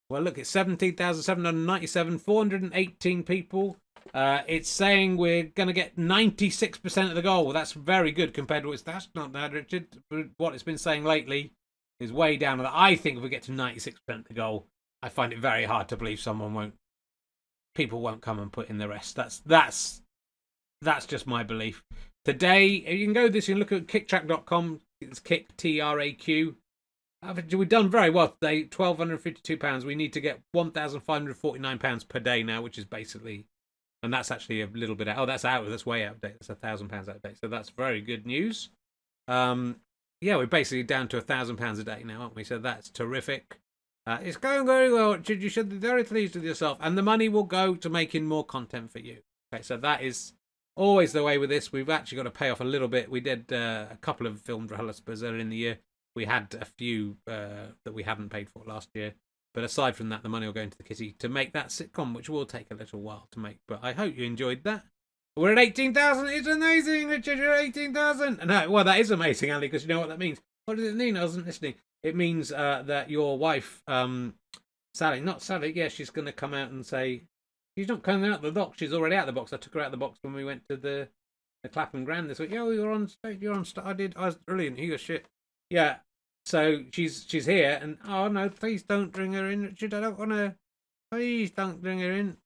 Well, look, it's 17,797, 418 people. It's saying we're going to get 96% of the goal. Well, that's very good compared to that's not bad, Richard. What it's been saying lately is way down. I think if we get to 96% of the goal, I find it very hard to believe people won't come and put in the rest. That's just my belief. Today, you can go this and look at kicktrack.com. It's kick, TRAQ. We've done very well today. £1,252. We need to get £1,549 per day now, which is basically, and that's actually a little bit out. Oh, that's way out of date. That's £1,000 out of date. So that's very good news. Yeah, we're basically down to £1,000 a day now, aren't we? So that's terrific. It's going very well, Richard. You should be very pleased with yourself, and the money will go to making more content for you. Okay, so that is always the way with this. We've actually got to pay off a little bit. We did a couple of film developers earlier in the year. We had a few that we hadn't paid for last year. But aside from that, the money will go into the kitty to make that sitcom, which will take a little while to make. But I hope you enjoyed that. We're at 18,000. It's amazing, Richard. You're at 18,000. No, well, that is amazing, Ali, because you know what that means. What does it mean? I wasn't listening. It means that your wife, Sally, not Sally, yeah, she's going to come out and say, she's not coming out of the box. She's already out of the box. I took her out of the box when we went to the Clapham Grand this week. Yeah, you're on stage. You're on stage. I was brilliant. You were shit. Yeah. So she's here, and oh no, please don't bring her in, Richard. I don't want to. Please don't bring her in.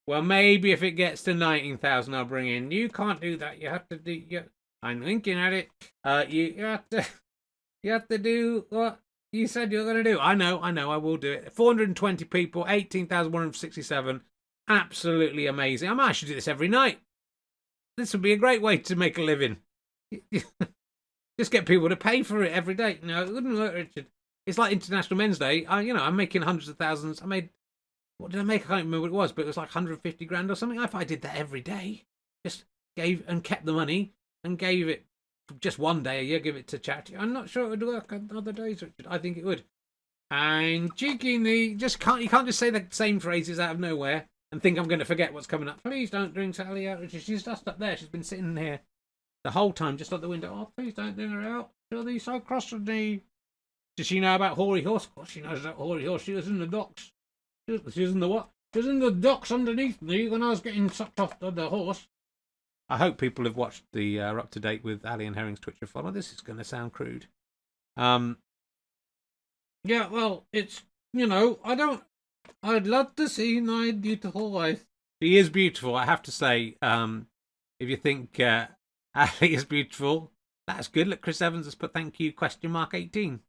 Well, maybe if it gets to 19,000, I'll bring in. You can't do that. You have to do. I'm thinking at it. You have to. You have to do what you said you're going to do. I know. I will do it. 420 people, 18,167. Absolutely amazing. I might should do this every night. This would be a great way to make a living. Just get people to pay for it every day. No, it wouldn't work, Richard. It's like International Men's Day. I'm making hundreds of thousands. I made, what did I make? I can't remember what it was, but it was like 150 grand or something. If I did that every day, just gave and kept the money and gave it just one day a year, give it to charity. I'm not sure it would work on other days, Richard. I think it would. And cheekily, you can't just say the same phrases out of nowhere and think I'm going to forget what's coming up. Please don't bring Sally out, Richard. She's just up there. She's been sitting here the whole time, just at the window. Oh, please don't bring her out. She'll be so cross with me. Does she know about Hoary Horse? Of course she knows about Hoary Horse. She was in the docks. She was in the what? She was in the docks underneath me when I was getting sucked off the horse. I hope people have watched are up to date with Ali and Herring's Twitch follow. This is going to sound crude. Yeah, well, it's, I'd love to see my beautiful wife. She is beautiful, I have to say. If you think Ali is beautiful, that's good. Look, Chris Evans has put thank you, !18.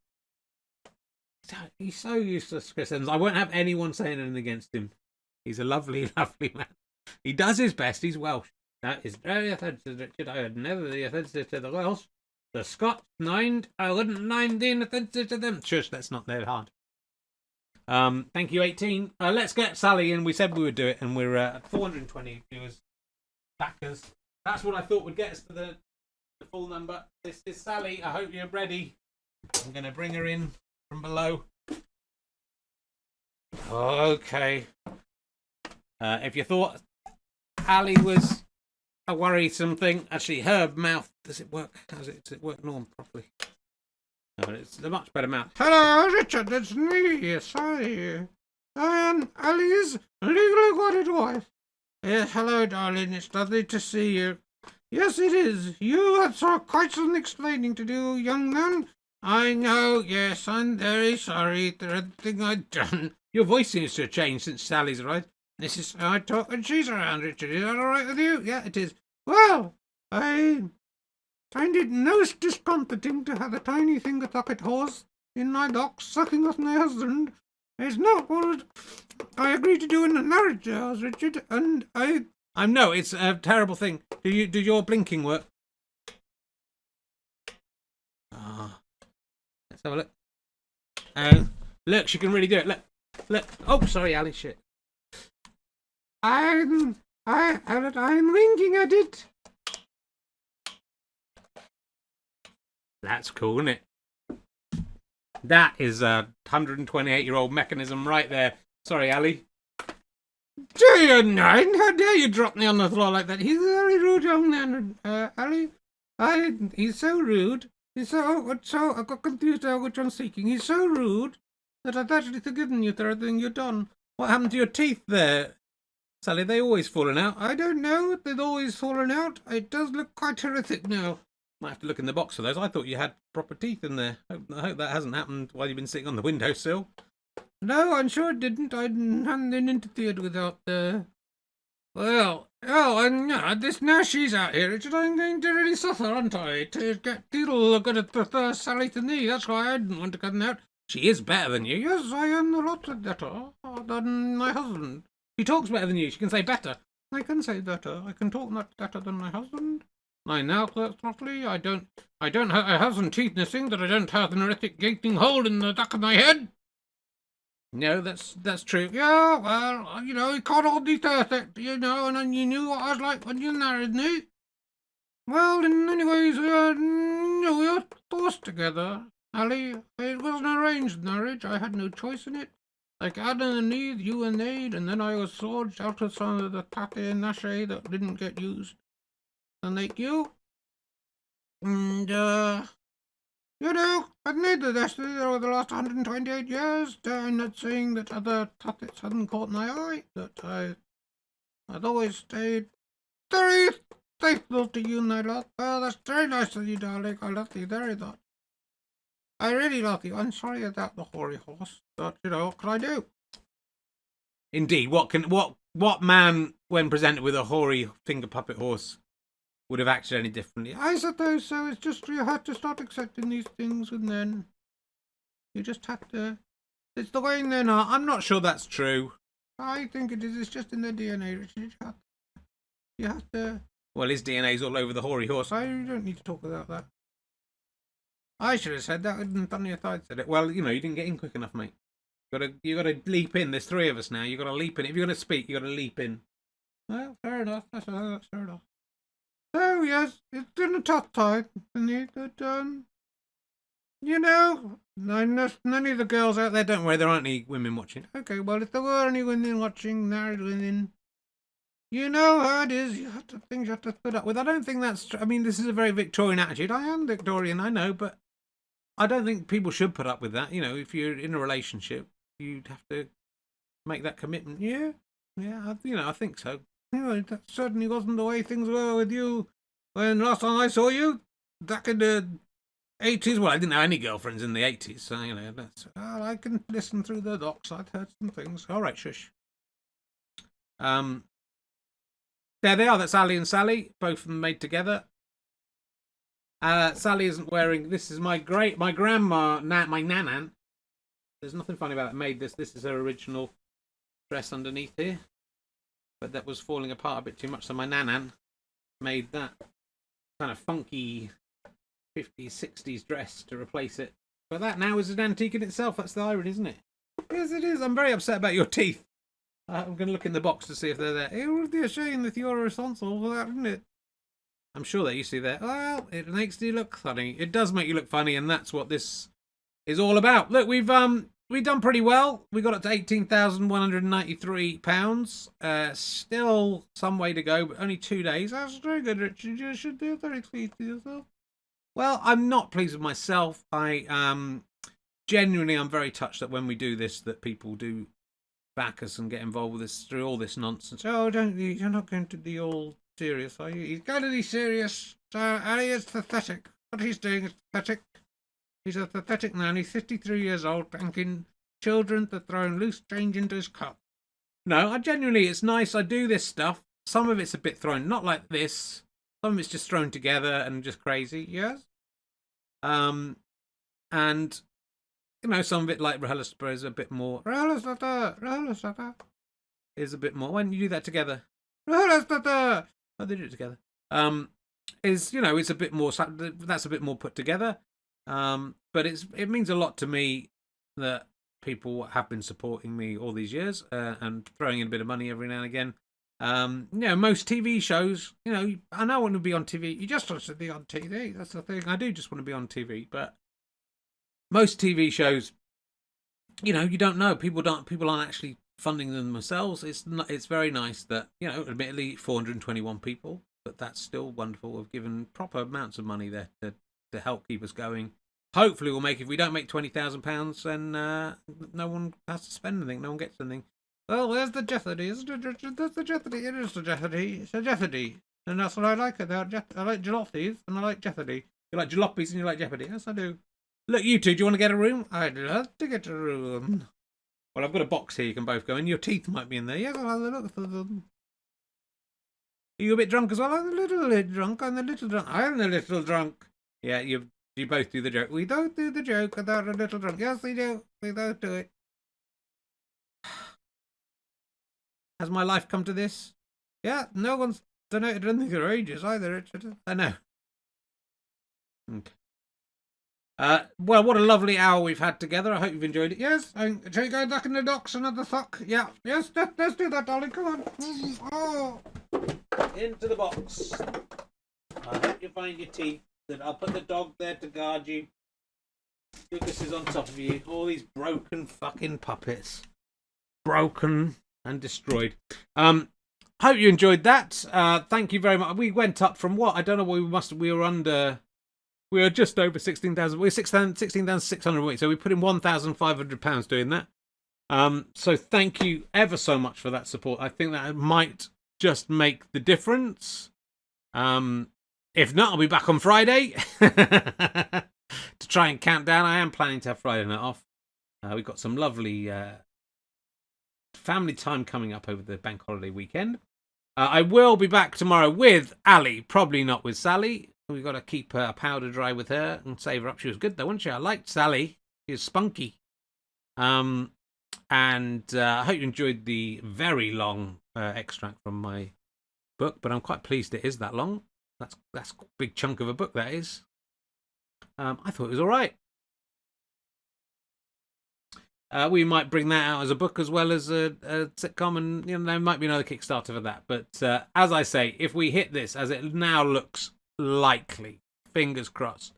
He's so useless, Chris Evans. I won't have anyone saying anything against him. He's a lovely, lovely man. He does his best. He's Welsh. That is very offensive, Richard. I would never be offensive to the Welsh. The Scots, I wouldn't mind being offensive to them. Shush, that's not their hard. Thank you, 18. Let's get Sally in. We said we would do it, and we're at 420 viewers. Backers. That's what I thought would get us to the full number. This is Sally. I hope you're ready. I'm going to bring her in from below. Okay. If you thought Ali was a worrisome thing, actually, her mouth, does it work? Does it work normal properly? No, it's a much better mouth. Hello, Richard, it's me, Sally. I am Ali's legally wedded wife. Yes, hello, darling, it's lovely to see you. Yes, it is. You had quite some explaining to do, young man. I know, yes, I'm very sorry for everything I've done. Your voice seems to have changed since Sally's arrived. This is how I talk when she's around, Richard. Is that all right with you? Yeah, it is. Well, I find it most discomforting to have a tiny finger-puppet horse in my box sucking off my husband. It's not what I agreed to do in the marriage house, Richard, and I know it's a terrible thing. Do your blinking work? Let's have a look. Look, she can really do it. Look. Oh, sorry, Ali. Shit. I'm winking at it. That's cool, isn't it? That is a 128-year-old mechanism right there. Sorry, Ali. Do you mind? How dare you drop me on the floor like that? He's a very rude young man, Ali. He's so rude. I've got confused about which I'm seeking. He's so rude that I've actually forgiven you for everything you've done. What happened to your teeth there, Sally? They always fallen out. I don't know. They've always fallen out. It does look quite horrific now. Might have to look in the box for those. I thought you had proper teeth in there. I hope that hasn't happened while you've been sitting on the windowsill. No, I'm sure it didn't. I hadn't been interfered without the... Well, now she's out here, Richard, I'm going to really suffer, aren't I? To get people are going to prefer Sally to me. That's why I didn't want to cut her out. She is better than you. Yes, I am a lot better than my husband. She talks better than you. She can say better. I can say better. I can talk much better than my husband. I now work properly. I have some teeth missing, but I don't have an horrific gaping hole in the back of my head. No, that's true. Yeah, well, you can't all be perfect, and you knew what I was like when you married me. Well, in many ways, we were forced together, Ali. It was an arranged marriage. I had no choice in it. Like Adam and Eve, you and Aid, and then I was forged out of some of the papier-mâché that didn't get used. And like you. And, I've made the destiny over the last 128 years. I'm not saying that other puppets hadn't caught my eye, but I've always stayed very faithful to you, my love. Oh, that's very nice of you, darling. I love you very much. I really love you. I'm sorry about the hoary horse, but what can I do? Indeed, what man, when presented with a hoary finger puppet horse, would have acted any differently? I suppose so. It's just you have to start accepting these things, and then you just have to. It's the way they're not. I'm not sure that's true. I think it is. It's just in their DNA, Richard. You have to. Well, his DNA's all over the hoary horse. I don't need to talk about that. I should have said that, and Funny if I'd said it. Well, you didn't get in quick enough, mate. You gotta leap in. There's 3 of us now. You gotta leap in. If you're gonna speak, you gotta leap in. Well, fair enough. That's fair enough. So yes, it's been a tough time, but none of the girls out there. Don't worry, there aren't any women watching. Okay, well, if there were any women watching, married women, you know how it is. You have to put up with. I don't think that's true. I mean, this is a very Victorian attitude. I am Victorian, I know, but I don't think people should put up with that. If you're in a relationship, you'd have to make that commitment. Yeah, I think so. That certainly wasn't the way things were with you when last time I saw you, back in the 80s. Well, I didn't have any girlfriends in the 80s, so, that's... Well, I can listen through the docs. I've heard some things. All right, shush. There they are. That's Ali and Sally, both of them made together. Sally isn't wearing... This is my grandma, my nanan. There's nothing funny about it. Made this. This is her original dress underneath here. But that was falling apart a bit too much, so my nanan made that kind of funky 50s, 60s dress to replace it. But that now is an antique in itself. That's the irony, isn't it? Yes, it is. I'm very upset about your teeth. I'm going to look in the box to see if they're there. It would be a shame that you're responsible for that, wouldn't it? I'm sure that you see there. Well, it makes you look funny. It does make you look funny, and that's what this is all about. Look, we've done pretty well. We got up to £18,193. Still some way to go, but only 2 days. That's very good, Richard. You should be very pleased with yourself. Well, I'm not pleased with myself. Genuinely, I'm very touched that when we do this, that people do back us and get involved with us through all this nonsense. Oh, you're not going to be all serious, are you? He's got to be serious. Ali is pathetic. What he's doing is pathetic. He's a pathetic man. He's 53 years old, banking children for throwing loose change into his cup. No, it's nice. I do this stuff. Some of it's a bit thrown, not like this. Some of it's just thrown together and just crazy, yes. And some of it, like Rahalastapa, is a bit more. Rahalastapa is a bit more. When you do that together, Rahalastapa. Oh, they do it together. It's a bit more. That's a bit more put together. But it means a lot to me that people have been supporting me all these years and throwing in a bit of money every now and again. Most TV shows, I know I want to be on TV. You just want to be on TV. That's the thing. I do just want to be on TV, but most TV shows, you don't know. People aren't actually funding them themselves. It's very nice that, admittedly 421 people, but that's still wonderful. We've given proper amounts of money there to help keep us going. Hopefully if we don't make £20,000, then no one has to spend anything. No one gets anything. Well, there's the jeopardy, isn't it? That's the jeopardy. It is the jeopardy. It's a jeopardy. And that's what I like about I like jalopies and I like jeopardy. You like jalopies and you like jeopardy? Yes, I do. Look, you two, do you want to get a room? I'd love to get a room. Well, I've got a box here you can both go in. Your teeth might be in there. Yes, I'll have a look for them. Are you a bit drunk as well? I'm a little bit drunk. I'm a little drunk. Yeah, you both do the joke. We don't do the joke without a little drunk. Yes, we do. We don't do it. Has my life come to this? Yeah, no one's donated anything for ages either, Richard. I know. Okay. Well, what a lovely hour we've had together. I hope you've enjoyed it. Yes, shall we go back in the docks another suck? Yeah. Yes, let's do that, darling. Come on. Oh. Into the box. I hope you find your teeth. I'll put the dog there to guard you. Lucas is on top of you. All these broken fucking puppets. Broken and destroyed. Hope you enjoyed that. Thank you very much. We went up from what? I don't know what we were just over 16,000. We were 16,600 so we put in £1,500 doing that. So thank you ever so much for that support. I think that might just make the difference. If not, I'll be back on Friday. to try and count down. I am planning to have Friday night off. We've got some lovely family time coming up over the bank holiday weekend. I will be back tomorrow with Ali, probably not with Sally. We've got to keep her powder dry with her and save her up. She was good though, wasn't she? I liked Sally. She was spunky. And I hope you enjoyed the very long extract from my book, but I'm quite pleased it is that long. That's a big chunk of a book, that is. I thought it was all right. We might bring that out as a book as well as a sitcom, and there might be another Kickstarter for that. But as I say, if we hit this as it now looks likely, fingers crossed,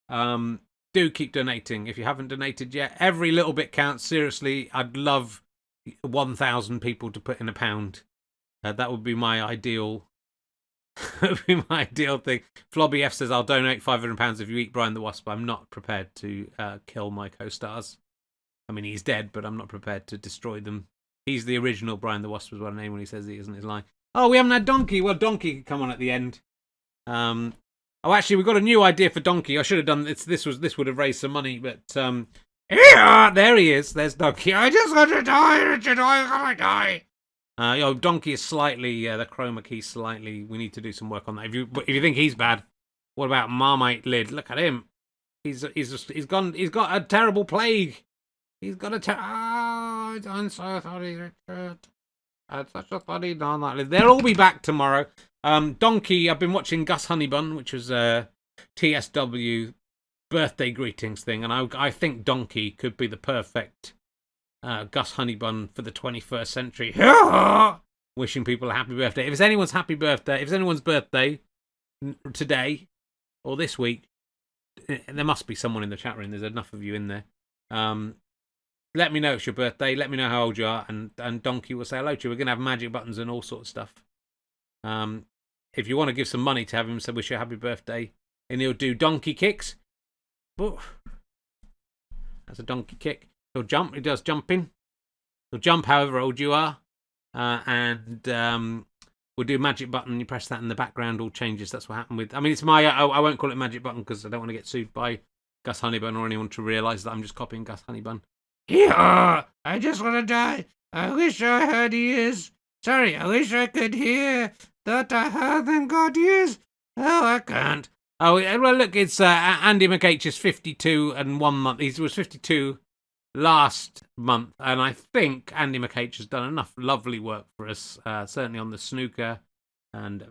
do keep donating. If you haven't donated yet, every little bit counts. Seriously, I'd love 1,000 people to put in £1. That would be my ideal. That would be my ideal thing. Flobby F says, I'll donate £500 if you eat Brian the Wasp. I'm not prepared to kill my co-stars. I mean, he's dead, but I'm not prepared to destroy them. He's the original Brian the Wasp, was what I name when he says he isn't his line. Oh, we haven't had Donkey. Well, Donkey could come on at the end. Oh, actually, we've got a new idea for Donkey. I should have done this. This would have raised some money, but yeah, there he is. There's Donkey. I just want to die, Richard. I want to die. Donkey is slightly the chroma key slightly. We need to do some work on that. If you think he's bad, what about Marmite Lid? Look at him. He's got a terrible plague. He's got a I'm so sorry, Richard. It's such a funny Marmite. They'll all be back tomorrow. Donkey. I've been watching Gus Honeybun, which was a TSW birthday greetings thing, and I think Donkey could be the perfect Gus Honeybun for the 21st century. Wishing people a happy birthday. If it's anyone's birthday today or this week, there must be someone in the chat room. There's enough of you in there. Let me know it's your birthday. Let me know how old you are, and Donkey will say hello to you. We're going to have magic buttons and all sorts of stuff. If you want to give some money to have him say wish you a happy birthday, and he'll do donkey kicks. Oof. That's a donkey kick. He'll jump. He does jumping. He'll jump however old you are. And we'll do magic button. You press that and the background all changes. That's what happened with... I mean, it's my... I won't call it magic button because I don't want to get sued by Gus Honeybun or anyone to realise that I'm just copying Gus Honeybun. Yeah, I just want to die. I wish I had ears. Sorry, I wish I could hear that I haven't got ears. Oh, I can't. Oh, well, look, it's Andy McH is 52 and 1 month. He was 52 last month, and I think Andy McH has done enough lovely work for us, certainly on the snooker and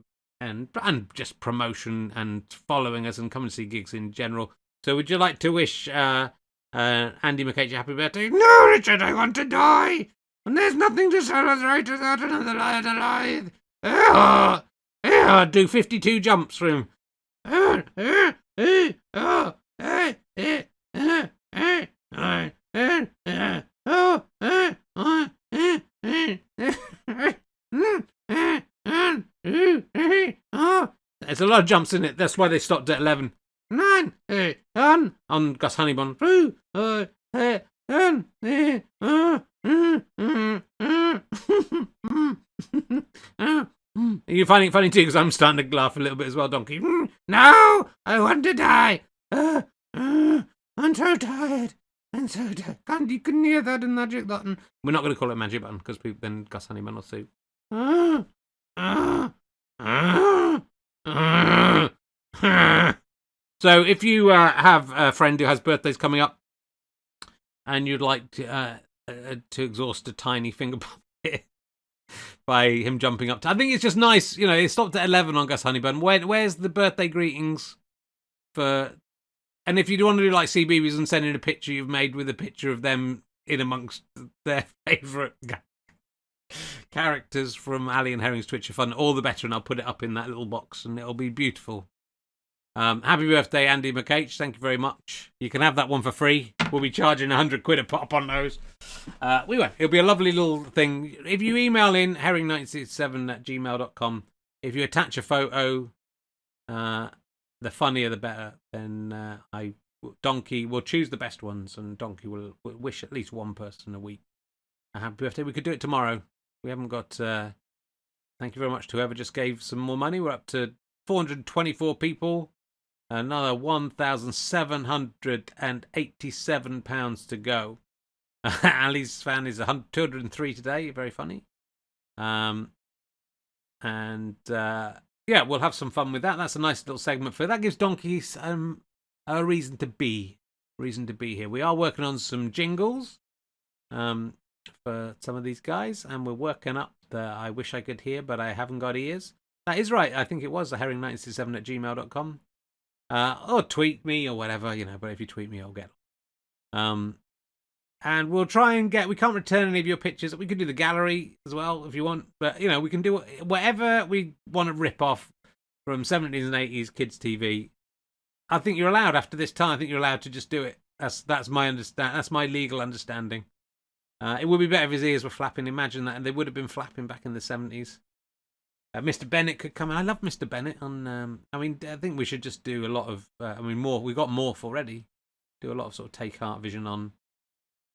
just promotion and following us and coming to see gigs in general. So would you like to wish Andy McH a happy birthday? No, Richard, I want to die, and there's nothing to celebrate without another lion alive. Do 52 jumps for him. There's a lot of jumps in it. That's why they stopped at 11. 9, 8, 10 on Gus Honeybun. You're finding it funny too because I'm starting to laugh a little bit as well, Donkey. No, I want to die. I'm so tired. You couldn't hear that in Magic Button. We're not going to call it Magic Button because then Gus Honeybun will sue. So if you have a friend who has birthdays coming up and you'd like to exhaust a tiny finger puppet by him jumping up, I think it's just nice. It stopped at 11 on Gus Honeybun. Where's the birthday greetings for? And if you want to do like CBeebies and send in a picture you've made with a picture of them in amongst their favourite characters from Ali and Herring's Twitch of Fun, all the better, and I'll put it up in that little box and it'll be beautiful. Happy birthday, Andy McH. Thank you very much. You can have that one for free. We'll be charging £100 a pop on those. We won't. It'll be a lovely little thing. If you email in herring967@gmail.com, if you attach a photo, the funnier the better, then Donkey will choose the best ones, and Donkey will wish at least one person a week a happy birthday. We could do it tomorrow. We haven't got... thank you very much to whoever just gave some more money. We're up to 424 people. Another £1,787 to go. Ali's fan is 203 today. Very funny. And yeah, we'll have some fun with that. That's a nice little segment for that. Gives donkeys a reason to be here. We are working on some jingles for some of these guys, and we're working up the I wish I could hear, but I haven't got ears. That is right. I think it was the herring967@gmail.com. Or tweet me or whatever, but if you tweet me, I'll get and we'll try and we can't return any of your pictures. We could do the gallery as well if you want, but we can do whatever we want to rip off from 70s and 80s kids TV. I think you're allowed after this time. I think you're allowed to just do it. That's my That's my legal understanding. It would be better if his ears were flapping. Imagine that, and they would have been flapping back in the 70s. Mr. Bennett could come in. I love Mr. Bennett on. I think we should just do a lot of. More. We got Morph already. Do a lot of sort of take Art Vision on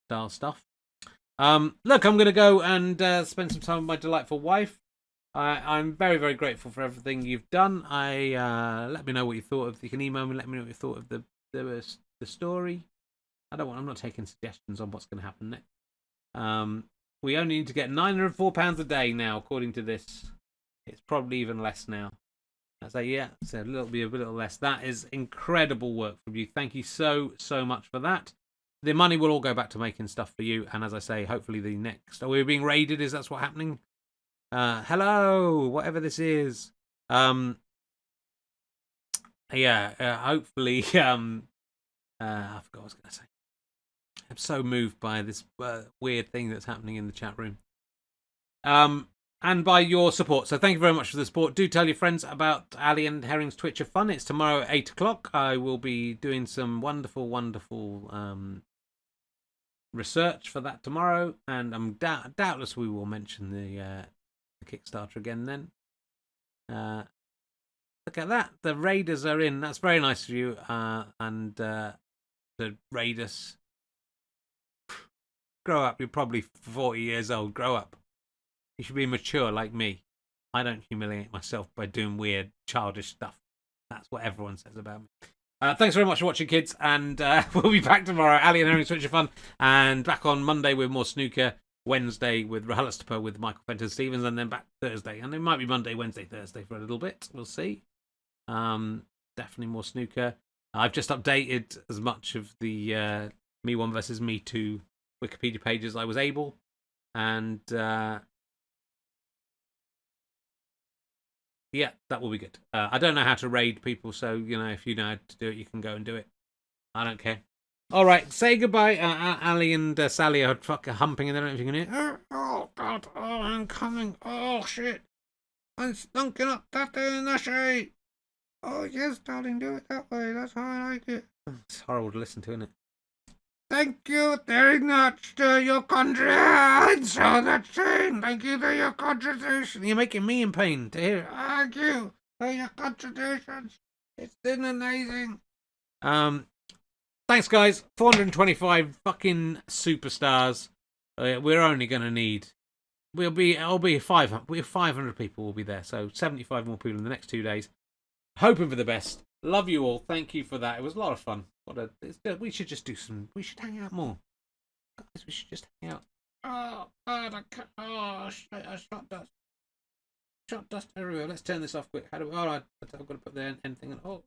style stuff. Look, I'm going to go and spend some time with my delightful wife. I'm very, very grateful for everything you've done. Let me know what you thought of. You can email me. Let me know what you thought of the story. I'm not taking suggestions on what's going to happen next. We only need to get £904 a day now, according to this. It's probably even less now. So yeah, it's a little less. That is incredible work from you. Thank you so much for that. The money will all go back to making stuff for you. And as I say, hopefully the next. Are we being raided? Is that what's happening? Hello, whatever this is. Yeah. Hopefully. I forgot what I was going to say. I'm so moved by this weird thing that's happening in the chat room. And by your support. So thank you very much for the support. Do tell your friends about Ali and Herring's Twitch of Fun. It's tomorrow at 8 o'clock. I will be doing some wonderful, wonderful research for that tomorrow. And I'm doubtless we will mention the Kickstarter again then. Look at that. The Raiders are in. That's very nice of you. And the Raiders. Grow up. You're probably 40 years old. Grow up. You should be mature like me. I don't humiliate myself by doing weird, childish stuff. That's what everyone says about me. Thanks very much for watching, kids. And we'll be back tomorrow. Ali and Herring's Twitch of Fun. And back on Monday with more snooker. Wednesday with Rahulastapa with Michael Fenton Stevens. And then back Thursday. And it might be Monday, Wednesday, Thursday for a little bit. We'll see. Definitely more snooker. I've just updated as much of the Me 1 versus Me 2 Wikipedia pages as I was able. And yeah, that will be good. I don't know how to raid people, so, if you know how to do it, you can go and do it. I don't care. All right, say goodbye. Ali and Sally are fucking humping, and I don't know if you can hear. Oh, God. Oh, I'm coming. Oh, shit. I'm stunking up that in the shade. Oh, yes, darling, do it that way. That's how I like it. It's horrible to listen to, isn't it? Thank you very much to your contribution. So that's saying thank you for your contribution. You're making me in pain to hear. Thank you for your contributions. It's been amazing. Thanks, guys. 425 fucking superstars. We're only gonna need. I'll be 500. 500 people will be there. So 75 more people in the next 2 days. Hoping for the best. Love you all. Thank you for that. It was a lot of fun. We should just do some. We should hang out more. Guys, we should just hang out. Oh, God, I shot dust. Shot dust everywhere. Let's turn this off quick. How do we? All right, I've got to put the end thing on. Oh.